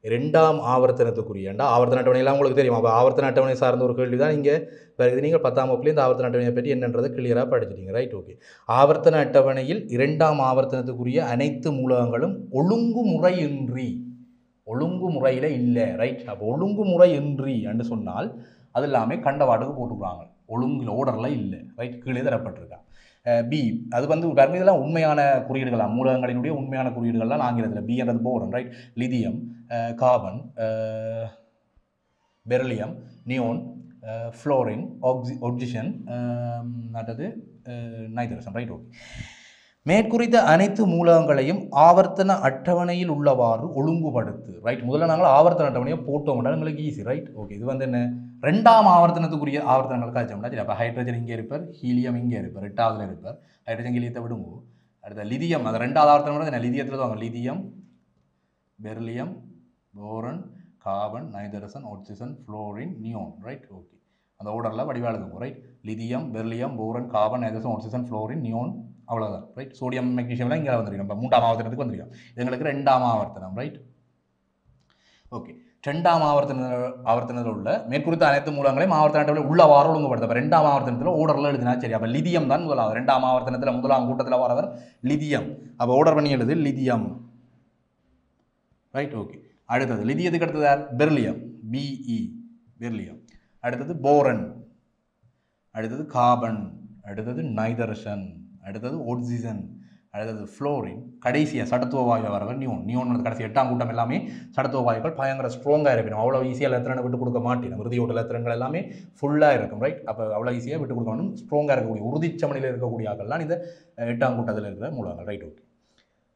இரண்டாம் ஆவர்த்தனத்துக்குரிய ஆவர்த்தன அட்டவணையெல்லாம் உங்களுக்கு தெரியும். அப்போ ஆவர்த்தன அட்டவணை சார்ந்த ஒரு கேள்வி தான் இங்கே வருது. நீங்கள் 10ஆம் வகுப்புலேயே இந்த ஆவர்த்தன அட்டவணையை பற்றி என்னன்றதை கிளியராக படிச்சிட்டீங்க. Right, okay. ஆவர்த்தன அட்டவணையில் இரண்டாம் ஆவர்த்தனத்துக்குரிய அனைத்து மூலகங்களும் ஒழுங்குமுறையில் இல்லை. ரைட், அப்போ ஒழுங்குமுறை இன்றி என்று சொன்னால் அது எல்லாமே கண்டவாட்டுக்கு போட்டுக்கிறாங்க, ஒழுங்கில் ஓர்டரில் இல்லை. ரைட், கீழே தரப்பட்டிருக்காங்க. பி அது வந்து பாருங்க, இதெல்லாம் உண்மையான குறியீடுகள், மூலகங்களினுடைய உண்மையான குறியீடுகள்லாம் ஆங்கிலத்தில். பி என்றது boron. Right, lithium, carbon, beryllium, neon, fluorine, oxygen, அடுத்தது நைட்ரஜன். Right, okay. மேற்குறித்த அனைத்து மூலகங்களையும் ஆவர்த்தன அட்டவணையில் உள்ளவாறு ஒழுங்குபடுத்து. ரைட், முதல்ல நாங்கள் ஆவர்த்தன அட்டவணையை போட்டோம்னா எங்களுக்கு ஈஸி. Right, okay. இது வந்து என்ன, ரெண்டாம் ஆவர்த்தனத்துக்குரிய ஆவர்த்தனங்கள் காய்ச்சோம்னா சரி. அப்போ ஹைட்ரஜன் இங்கே இருப்பார், ஹீலியம் இங்கே இருப்பார், 8ஆவதுல இருப்பார். ஹைட்ரஜன் ஹீலியத்தை விடுவோம். அடுத்த லிதியம், அது ரெண்டாவது ஆவர்த்தனம் என்ன, லிதியத்தில் தான் lithium, beryllium, boron, carbon, nitrogen, oxygen, fluorine, neon. Right, okay. அந்த ஓர்டரில் வடிவாளுக்கும். Right, lithium, beryllium, boron, carbon, nitrogen, oxygen, fluorine, neon, அவ்வளோதான். ரைட், சோடியம், மெக்னீசியம்லாம் இங்கே வந்துருக்கோம். இப்போ 3ஆம் ஆவர்த்தனத்துக்கு வந்துருக்கோம். இது எங்களுக்கு 2ஆம் ஆவர்த்தனம். Right, okay. 2ஆம் ஆவர்த்தனத்தில் உள்ள மேற்குறித்த அனைத்து மூலங்களையும் ஆவர்த்தன அட்டவணையில் உள்ளவாறு ஒழுங்குபடுத்த. 2ஆம் ஆவர்த்தனத்தில் ஓர்டரில் எழுதினா சரி. அப்போ லிதியம் தான் முதலாவது. 2ஆம் ஆவர்த்தனத்தில் முதலாம் கூட்டத்தில் வரவர் லிதியம். அப்போ ஓர்டர் பண்ணி எழுது லிதியம். Right, okay. அடுத்தது லிதியத்துக்கு அடுத்தது யார், பெரிலியம், பிஇ, பெரிலியம். அடுத்தது போரன், அடுத்தது கார்பன், அடுத்தது நைட்ரஜன், அடுத்தது ஆக்சிஜன், அடுத்தது ஃப்ளோரின், கடைசியாக சடத்துவ வாயு வரவர் நியோன். நியோன் கடைசி 8ஆம் கூட்டம் எல்லாமே சடத்துவ வாயுக்கள் பயங்கர ஸ்ட்ராங்காக இருக்கணும். அவ்வளோ ஈஸியாக லெத்திரனை விட்டு கொடுக்க மாட்டேன். இறுதியோட லெத்திரங்கள் எல்லாமே ஃபுல்லாக இருக்கும். ரைட், அப்போ அவ்வளோ ஈஸியாக விட்டு கொடுக்க மாட்டோம். ஸ்ட்ராங்காக இருக்கக்கூடிய உறுதிச்சமனில் இருக்கக்கூடிய ஆக்கள்லாம் இந்த 8ஆம் கூட்டத்தில் இருக்கிற மூலங்கள். Right, okay.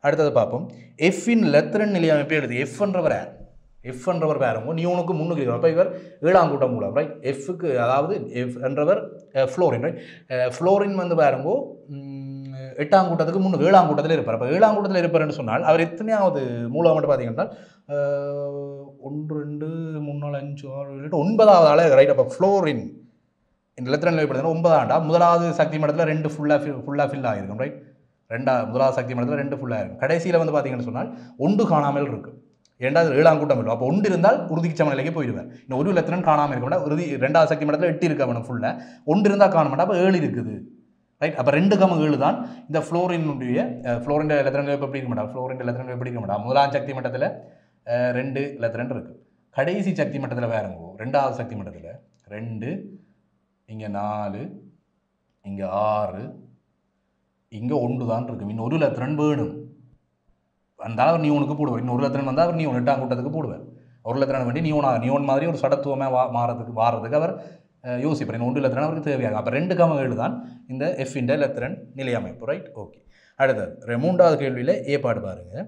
அடுத்தது பார்ப்போம். எஃப்பின் லெத்திரன் நிலை அமைப்பு எழுது. எஃப் என்றவர் யார், எஃப் என்றவர் வேறுங்க நியோனுக்கு முன்னுக்கு இருக்கிறார். அப்போ இவர் 7ஆம் கூட்டம் மூலம். ரைட், எஃப்க்கு அதாவது எஃப் என்றவர் ஃப்ளோரின். ரைட், ஃப்ளோரின் வந்து வேறுங்கோ 8ஆம் கூட்டத்துக்கு முன்னு 7ஆம் கூட்டத்தில் இருப்பார். அப்போ 7ஆம் கூட்டத்தில் இருப்பார்னு சொன்னால் அவர் எத்தனையாவது மூலம் மட்டும் பார்த்தீங்கன்னா 1 2 3 4 5 6 7 9ஆவது ஆள். ரைட், அப்போ ஃப்ளோரின் இந்த லெத்திரன் நிலைப்படுத்தினா 9ஆண்டா முதலாவது சக்தி மட்டத்தில் 2 ஃபுல்லாக ஃபில் ஆகிருக்கும். ரைட், முதலாவது சக்தி மட்டத்தில் 2 ஃபுல்லாக இருக்கும். கடைசியில் வந்து பார்த்தீங்கன்னு சொன்னால் 1 காணாமல் இருக்கும். ஏண்டாவது 7ஆம் கூட்டம் இல்லை. அப்போ 1 இருந்தால் உறுதிக்கு சமநிலைக்கு போயிடுவார். இன்னும் ஒரு லெத்திரன் காணாமல் இருக்க மாட்டா. உறுதி 2ஆவது சக்தி மட்டத்தில் 8 இருக்க வேணும் ஃபுல்லாக. 1 இருந்தால் காண மாட்டா. அப்போ 7 இருக்குது. ரைட், அப்போ 2,7 தான் இந்த ஃப்ளோரினுடைய லெத்திரன் எப்படி இருக்க மாட்டா. ஃப்ளோரின் லெத்திரன் எப்படி இருக்க மாட்டா. முதலாம் சக்தி மட்டத்தில் 2 லெத்திரன் இருக்குது. கடைசி சக்தி மட்டத்தில் வேறுங்கோ 2ஆவது சக்தி மட்டத்தில் 2, இங்கே 4, இங்கே 6, இங்கே 1 தான் இருக்கும். இன்னும் ஒரு லெத்திரன் வேணும். வந்தால் அவர் நியோனுக்கு போடுவார். இன்னும் ஒரு லெத்திரன் வந்தால் அவர் நியோன் 8ஆம் கூட்டத்துக்கு போடுவார். ஒரு லெத்திரன் வேண்டி நியோன் மாதிரி ஒரு சடத்துவமாக மாறதுக்கு அவர் யோசிப்பார். இன்னும் 1 லெத்திரன் அவருக்கு தேவையாக. அப்போ 2,7 தான் இந்த எஃப்பின் லெத்திரன் நிலை அமைப்பு. Right, okay. அடுத்தது 3வது கேள்வியில் ஏற்பாடு பாருங்கள்.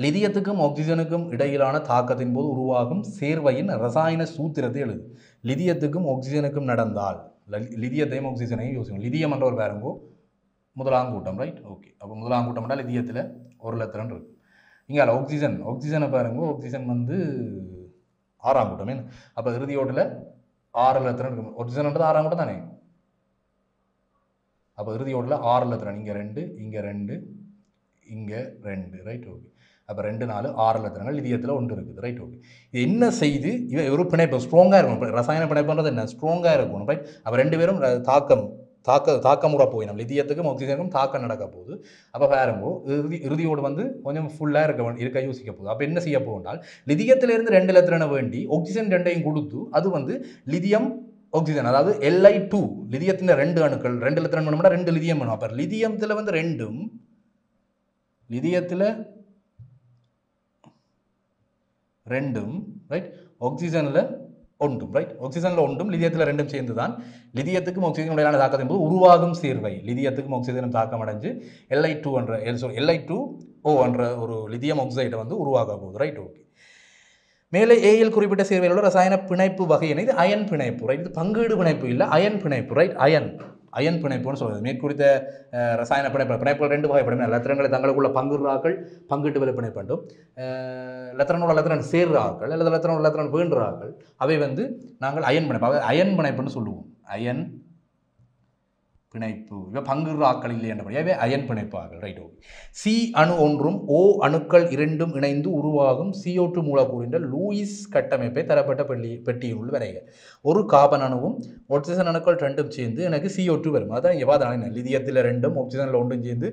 லிதியத்துக்கும் ஆக்சிஜனுக்கும் இடையிலான தாக்கத்தின் போது உருவாகும் சேர்வையின் ரசாயன சூத்திரத்தை எழுது. லிதியத்துக்கும் ஆக்சிஜனுக்கும் நடந்தால் லிதியத்தையும் ஆக்சிஜனையும் யோசிக்கும். லிதியம் என்ற ஒரு பேருங்கோ முதலாம் கூட்டம். Right, okay. அப்போ முதலாம் கூட்டம் என்றால் லிதியத்தில் 1 லெத்திரன் இருக்குது. இங்கே ஆக்சிஜனை பாருங்க. ஆக்சிஜன் வந்து 6ஆம் கூட்டம். அப்போ இறுதியோட்டில் 6 லெத்திரன் இருக்கும். ஆக்சிஜன்ன்றது 6ஆம் கூட்டம் தானே. அப்போ இறுதியோட்டில் 6 லெத்திரன். இங்கே 2, இங்கே 2, இங்கே 2. Right, okay. அப்போ 2 4 6 லெத்திரங்கள் லிதியத்தில் 1 இருக்குது. Right, okay. இது என்ன செய்து இவன் ஒரு பிணைப்பு ஸ்ட்ராங்காக இருக்கணும். ரசாயன பிணைப்புன்றது என்ன, ஸ்ட்ராங்காக இருக்கணும். ரைட், அப்போ 2 பேரும் தாக்கமுறை போய் நம்ம லிதியத்துக்கும் ஆக்சிஜனுக்கும் தாக்கம் நடக்க போகுது. அப்போ பாருங்கோ இறுதியோடு வந்து கொஞ்சம் ஃபுல்லாக இருக்க யோசிக்க போகுது. அப்போ என்ன செய்ய போகுன்றால் லிதியத்திலிருந்து 2 லெத்திரனை வேண்டி ஆக்சிஜன் 2ஐயும் கொடுத்து அது வந்து லிதியம் ஆக்சிஜன் அதாவது Li2 லிதியத்தின் 2 அணுக்கள் 2 லெத்திரன் வேணும்னா 2 லிதியம் வேணும். அப்போ லிதியத்தில் வந்து 2ம் லிதியத்தில் 2ம் ரைட், ஆக்சிஜனில் 1. ரைட், ஆக்சிஜனில் 1ம் லிதியத்தில் 2ம் சேர்ந்து தான் லிதியத்துக்கும் ஆக்சிஜனும் இடையிலான தாக்கத்தின் போது உருவாகும் சேர்வை. லிதியத்துக்கும் ஆக்சிஜனும் தாக்கம் அடைஞ்சு Li2 என்ற ஒரு லிதியம் ஆக்சைடை வந்து உருவாக போகுது. Right, okay. மேலே ஏயில் குறிப்பிட்ட சேர்வையில் ரசாயன பிணைப்பு வகையினை இது அயன் பிணைப்பு. ரைட், இது பங்கீடு பிணைப்பு இல்லை, அயன் பிணைப்பு. ரைட், அயன் பிணைப்புன்னு சொல்கிறது. மேற்குறித்த ரசாயன பிணைப்புகள் 2 வகைப்படும். லத்திரங்களை தங்களுக்குள்ள பங்கிட்டு விலை பிணைப்பண்டும் லத்திரனோட லத்திரன் சேர்றாக்கள் அல்லது லத்திரனோட லத்திரன் வேண்டுறாக்கள் அவை வந்து நாங்கள் அயன் பிணைப்பு பிணைப்புன்னு சொல்லுவோம். அயன் பிணைப்பு இவை பங்குற ஆக்கள் இல்லை என்றபடியாகவே அயன் பிணைப்பு ஆகல் ரைட் ஓகே சி அணு ஒன்றும் ஓ அணுக்கள் இரண்டும் இணைந்து உருவாகும் CO2 மூலக்கூறின் லூயிஸ் கட்டமைப்பை தரப்பட்ட பெட்டியினுள் வரைக ஒரு கார்பன் அணுவும் ஆக்சிஜன் அணுக்கள் ரெண்டும் சேர்ந்து எனக்கு CO2 வரும் அதான் இங்கே பார்த்தா லிதியத்தில் ரெண்டும் ஆக்சிஜனில் ஒன்றும் சேர்ந்து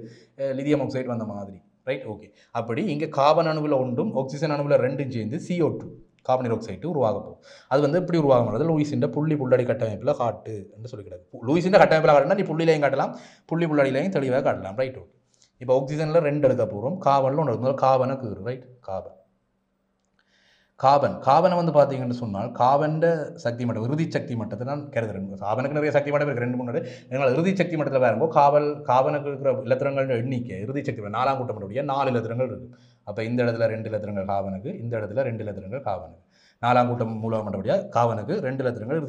லிதியம் ஆக்சைடு வந்த மாதிரி ரைட் ஓகே அப்படி இங்கே கார்பன் அணுவில் ஒன்றும் ஆக்சிஜன் அணுவில் ரெண்டும் சேர்ந்து CO2 கார்பன் டை ஆக்சைடு உருவாக போகும் அது வந்து எப்படி உருவாகுறது லூயிஸின் புள்ளடி கட்டமைப்பில் காட்டு என்று சொல்லி கிடக்கு லூயிஸின் கட்டமைப்பில் காட்டுனா நீ புள்ளிலையும் காட்டலாம் புள்ளிலையும் தெளிவாக காட்டலாம் ரைட் ஓகே இப்போ ஆக்சிஜனில் 2 எடுக்க போகிறோம் கார்பனில் ஒன்று முதல்ல கார்பனை கீறு ரைட் கார்பனை வந்து பார்த்தீங்கன்னு சொன்னால் கார்பன் சக்தி மட்டம் இறுதி சக்தி மட்டத்தை நான் கருதுறேன் கார்பனுக்கு நிறைய சக்தி மட்டம் இருக்குது 2 3 எங்கள் இறுதி சக்தி மட்டத்தில் பாருங்கோ கார்பனுக்கு இருக்கிற இலத்திரங்கள் எண்ணிக்கை இறுதி சக்தி 4ஆம் கூட்டமுடைய 4 இலத்திரங்கள் இருக்குது அப்போ இந்த இடத்துல 2 இலத்திரங்கள் கார்பனுக்கு இந்த இடத்துல 2 இலத்திரங்கள் கார்பனுக்கு 4ஆம் கூட்டம் மூலம் மட்டபடியாக கார்பனுக்கு 2 இலத்திரங்கள்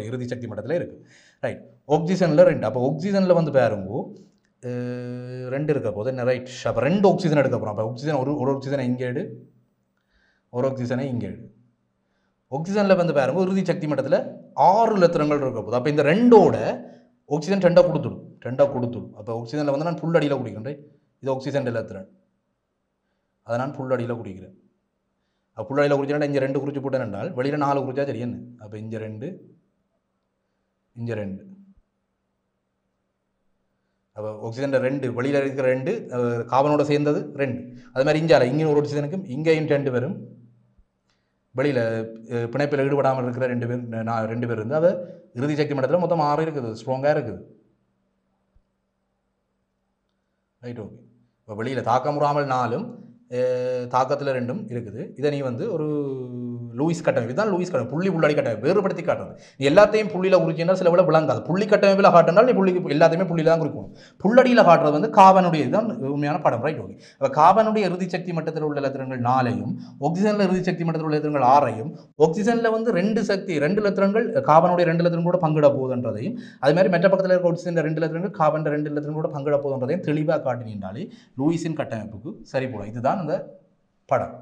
இறுதி சக்தி மட்டத்தில் இருக்குது ரைட் ஆக்சிஜனில் 2 அப்போ ஆக்சிஜனில் வந்து பாருங்கோ 2 இருக்க போது என்ன ரைட் அப்போ 2 ஆக்சிஜன் எடுக்க போகிறோம் அப்போ ஆக்சிஜன் ஒரு ஆக்சிஜனை இங்கே எடு ஒரு ஆக்சிஜனை இங்கே எடு ஆக்சிஜனில் வந்து பாருங்க இறுதி சக்தி மட்டத்தில் 6 இலத்திரங்கள் இருக்க போகுது அப்போ இந்த 2ஓட ஆக்சிஜன் 2 கொடுத்துடும் அப்போ ஆக்சிஜனில் வந்து நான் புல்லடியில் குடிக்கிறேன் ரைட் இது ஆக்சிஜன் இலத்திரன் அதை நான் புல்லடியில் குடிக்கிறேன் அப்போ புல்லடியில் குடிச்சேன்னா இங்கே 2 குறிச்சு போட்டேன் என்றால் வெளியில் 4 குறிச்சா சரி என்ன அப்போ இங்கே 2 அப்போ ஆக்சிஜன் 2 வெளியில் இருக்கிற 2 கார்பனோட சேர்ந்தது 2 அது மாதிரி இங்கே ஒரு ஆக்சிஜனுக்கும் இங்கேயும் 2 வரும் வெளியில் பிணைப்பில் ஈடுபடாமல் இருக்கிற 2 பேர் இருந்து அது இறுதி சக்தி மட்டத்தில் மொத்தம் 6 இருக்குது ஸ்ட்ராங்காக இருக்குது ரைட் ஓகே இப்போ வெளியில் தாக்கமுறாமல் 4 தாக்கத்தில் 2 இருக்குது இதை நீ வந்து ஒரு லூயிஸ் கட்டமைப்பு இதுதான் லூயிஸ் கட்டமைப்பு புள்ளடி கட்டமைப்பு வேறுபடுத்தி காட்டுறது நீ எல்லாத்தையும் புள்ளியில் குறிச்சின்னா சில விட விளங்காது புள்ளி கட்டமைப்பில் காட்டினால் நீ எல்லாத்தையுமே புள்ளியில் தான் குறிக்கணும் புள்ளடியில் காட்டுறது வந்து கார்பனுடைய இதுதான் உண்மையான படம் ரைட் ஓகே அப்போ கார்பனுடைய இறுதி சக்தி மட்டத்தில் உள்ள இலத்திரங்கள் 4ஐயும் ஆக்சிஜனில் இறுதி சக்தி மட்டத்தில் உள்ள இலத்திரங்கள் 6ஐயும் ஆக்சிஜனில் வந்து 2 இலத்திரங்கள் கார்பனுடைய 2 இலத்திரங்களோட பங்கிட போகுதுன்றதையும் அது மாதிரி மற்ற பக்கத்தில் இருக்க ஆக்சிஜன் 2 இலத்திரங்கள் கார்பன் 2 இலத்திரங்களோட பங்கிட போகுதுன்றதையும் தெளிவாக காட்டினாலே லூயிஸின் கட்டமைப்புக்கு சரி போடும் இதுதான் அந்த படம்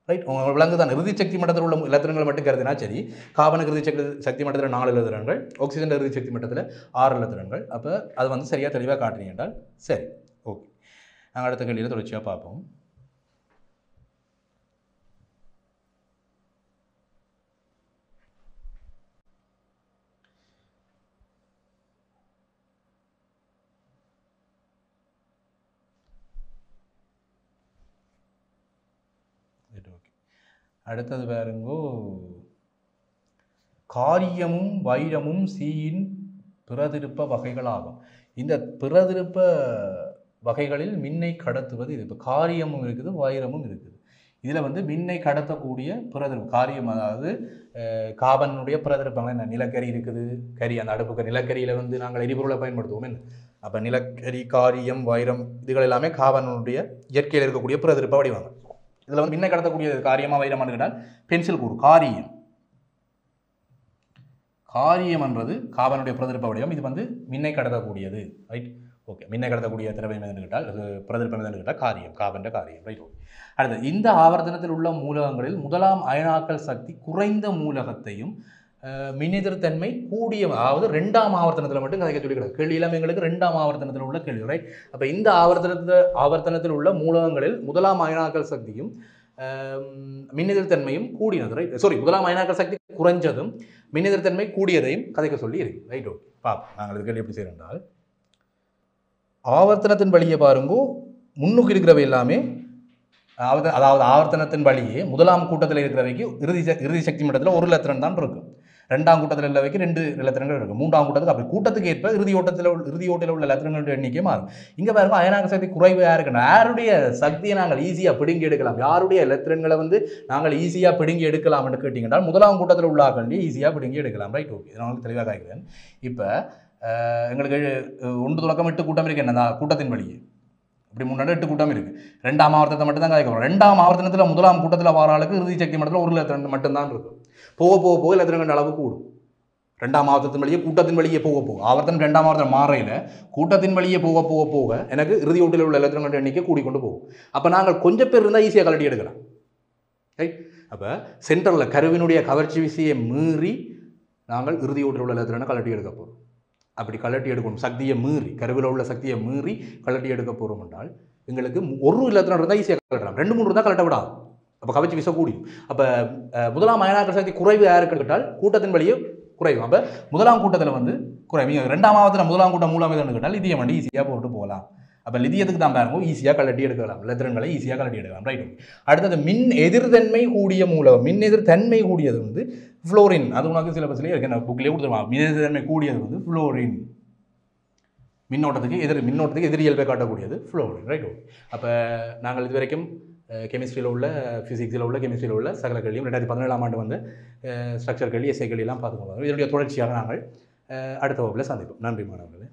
ரைட் உங்களுக்கு விலங்கு தான் இறுதி சக்தி மட்டத்தில் உள்ள இலத்திரங்கள் மட்டும் கருதினா சரி கார்பனுக்கு இறுதி சக்தி மட்டத்தில் 4 இலத்திரங்கள் ஆக்சிஜன் இறுதி சக்தி மட்டத்தில் 6 இலத்திரங்கள் அப்போ அது வந்து சரியாக தெளிவாக காட்டுறீங்க என்றால் சரி ஓகே நாங்கள் அடுத்த கேள்வியில் தொடர்ச்சியாக பார்ப்போம் அடுத்தது பாருங்கோ காரியமும் வைரமும் சீயின் பிறதிருப்ப வகைகளாகும் இந்த பிறதிருப்ப வகைகளில் மின்னை கடத்துவது இது இப்போ காரியமும் இருக்குது வைரமும் இருக்குது இதில் வந்து மின்னை கடத்தக்கூடிய பிறதிருப்பு காரியம் அதாவது கார்பனுடைய பிறதிருப்பங்கள் என்ன நிலக்கரி இருக்குது கரி அந்த அடுப்புக்கு நிலக்கரியில் வந்து நாங்கள் எரிபொருளை பயன்படுத்துவோம் என்ன அப்போ நிலக்கரி காரியம் வைரம் இதுகள் எல்லாமே கார்பனுடைய இயற்கையில் இருக்கக்கூடிய பிறதிருப்ப வடிவாங்க இதில் வந்து மின்னை கடத்தக்கூடிய காரியமாக வைரமானு கேட்டால் பென்சில் கூறு காரியம் என்றது கார்பனுடைய பிரதிருப்ப வடிவம் இது வந்து மின்னை கடத்தக்கூடியது ரைட் ஓகே மின்னை கடத்தக்கூடிய திரவியம் எதுன்னு கேட்டால் பிரதிருப்பம் எதுன்னு கேட்டால் கார்பன் காரியம் ரைட் ஓகே அடுத்து இந்த ஆவர்த்தனத்தில் உள்ள மூலகங்களில் முதலாம் அயனாக்கல் சக்தி குறைந்த மூலகத்தையும் மின்னெதிர்த்தன்மை கூடிய அதாவது 2ஆம் ஆவர்த்தனத்தில் மட்டும் கதைக்க சொல்லி கிடக்கு கேள்வி எல்லாம் எங்களுக்கு 2ஆம் ஆவர்த்தனத்தில் உள்ள கேள்வி ரைட் அப்போ இந்த ஆவர்த்தனத்தில் உள்ள மூலகங்களில் முதலாம் அயனாக்கல் சக்தியும் மின்னெதிர்த்தன்மையும் கூடினது ரைட் முதலாம் அயனாக்கல் சக்தி குறைஞ்சதும் மின்னெதிர்த்தன்மை கூடியதையும் கதைக்க சொல்லி இருக்கு ரைட் ஓகே பாப்போம் நாங்கள் இது கேள்வி எப்படி செய்கிறோம் என்றால் ஆவர்த்தனத்தின் வழியை பாருங்கோ முன்னுக்கு இருக்கிறவை எல்லாமே அதாவது ஆவர்த்தனத்தின் வழியே முதலாம் கூட்டத்தில் இருக்கிறவைக்கு இறுதி சக்தி மட்டத்தில் 1 இலத்திரன் தான் இருக்கும் 2ஆம் கூட்டத்தில் உள்ளவைக்கு 2 இலத்திரங்கள் இருக்கும் 3ஆம் கூட்டத்துக்கு அப்படி கூட்டத்துக்கு ஏற்ப இறுதி ஓட்டில் உள்ள இலத்திரங்களுடைய எண்ணிக்கை மாறும் இங்கே பாருங்க அயனாக்க சக்தி குறைவாக இருக்கணும் யாருடைய சக்தியை நாங்கள் ஈஸியாக பிடுங்கி எடுக்கலாம் யாருடைய இலத்திரங்களை வந்து நாங்கள் ஈஸியாக பிடுங்கி எடுக்கலாம் என்று கேட்டீங்கன்னா முதலாம் கூட்டத்தில் உள்ள ஆக்கள் ஈஸியாக பிடுங்கி எடுக்கலாம் ரைட் ஓகே நான் உங்களுக்கு தெளிவாக கேட்கிறேன் இப்போ எங்களுக்கு 1 தொடக்கம் 8 கூட்டம் இருக்கு என்ன கூட்டத்தின் வழியே இப்படி முன்னாடி 8 கூட்டம் இருக்குது 2ஆம் ஆவர்த்தனத்தை மட்டும் தான் கதைக்கிறோம் 2ஆம் ஆவர்த்தனத்தில் முதலாம் கூட்டத்தில் வர ஆளுக்கு இறுதி சக்தி மட்டத்தில் 1 இலத்திரன் மட்டும்தான் இருக்கும் போக இலத்திரங்கள் அளவு கூடும் 2ஆம் ஆவர்த்தனத்தின் வழியே கூட்டத்தின் வழியே போக ஆவர்த்தனம் 2ஆம் ஆவர்த்தனம் மாறையில் கூட்டத்தின் வழியே போக எனக்கு இறுதி ஓட்டில் உள்ள இலத்திரங்கள் எண்ணிக்கை கூடிக்கொண்டு போகும் அப்போ நாங்கள் கொஞ்சம் பேர் இருந்தால் ஈஸியாக கலட்டி எடுக்கலாம் ரைட் அப்போ சென்டரில் கருவினுடைய கவர்ச்சி விசையை மீறி நாங்கள் இறுதி ஓட்டில் உள்ள இலத்திரனை கலட்டி எடுக்க போகிறோம் அப்படி கலட்டி எடுக்கணும், சக்தியை மீறி, கருவில் உள்ள சக்தியை மீறி கலட்டி எடுக்க போகிறோம் என்றால் எங்களுக்கு ஒரு இல்லத்தில் இருந்தால் ஈஸியாக கலட்டலாம், 2-3 இருந்தால் கலட்ட விடாது. அப்போ கவச்சி வீசக்கூடியும். அப்போ முதலாம் அயனாக்கல் சக்தி குறைவு யாருக்கு கேட்டால் கூட்டத்தின் வழியே குறைவு. அப்போ முதலாம் கூட்டத்தில் வந்து குறைவு. 2ஆம் முதலாம் கூட்டம் மூலம் எதுன்னு கேட்டால் லித்தியம் வந்து ஈஸியாக போட்டு போகலாம். அப்போ லித்தியத்துக்கு தான் பாருங்க ஈஸியாக கலட்டி எடுக்கலாம், லெத்திரன்களை ஈஸியாக கலட்டி எடுக்கலாம். ரைட். அடுத்தது மின் எதிர்தன்மை கூடிய மூலம், மின் எதிர்த்தன்மை கூடியது வந்து ஃப்ளோரின். அது உனக்கு சிலபஸ்லேயே இருக்கு, புக்லேயே கொடுத்துருவாங்க. மின் எதிர்த்தன்மை கூடியது வந்து ஃப்ளோரின். மின்னோட்டத்துக்கு எதிரியல்பை காட்டக்கூடியது ஃப்ளோரின். ரைட். அப்போ நாங்கள் இது வரைக்கும் கெமிஸ்ட்ரியில் உள்ள, ஃபிசிக்ஸில் உள்ள, கெமிஸ்ட்ரியில் உள்ள சகல கேள்வியும் 2017ஆம் ஆண்டு வந்து ஸ்ட்ரக்சர் கேள்வி, எஸ்ஐ கேள்வியெல்லாம் பார்த்துக்கொள்வோம். இதனுடைய தொடர்ச்சியாக நாங்கள் அடுத்த வகுப்பில் சந்திப்போம். நன்றி மாணவர்களே.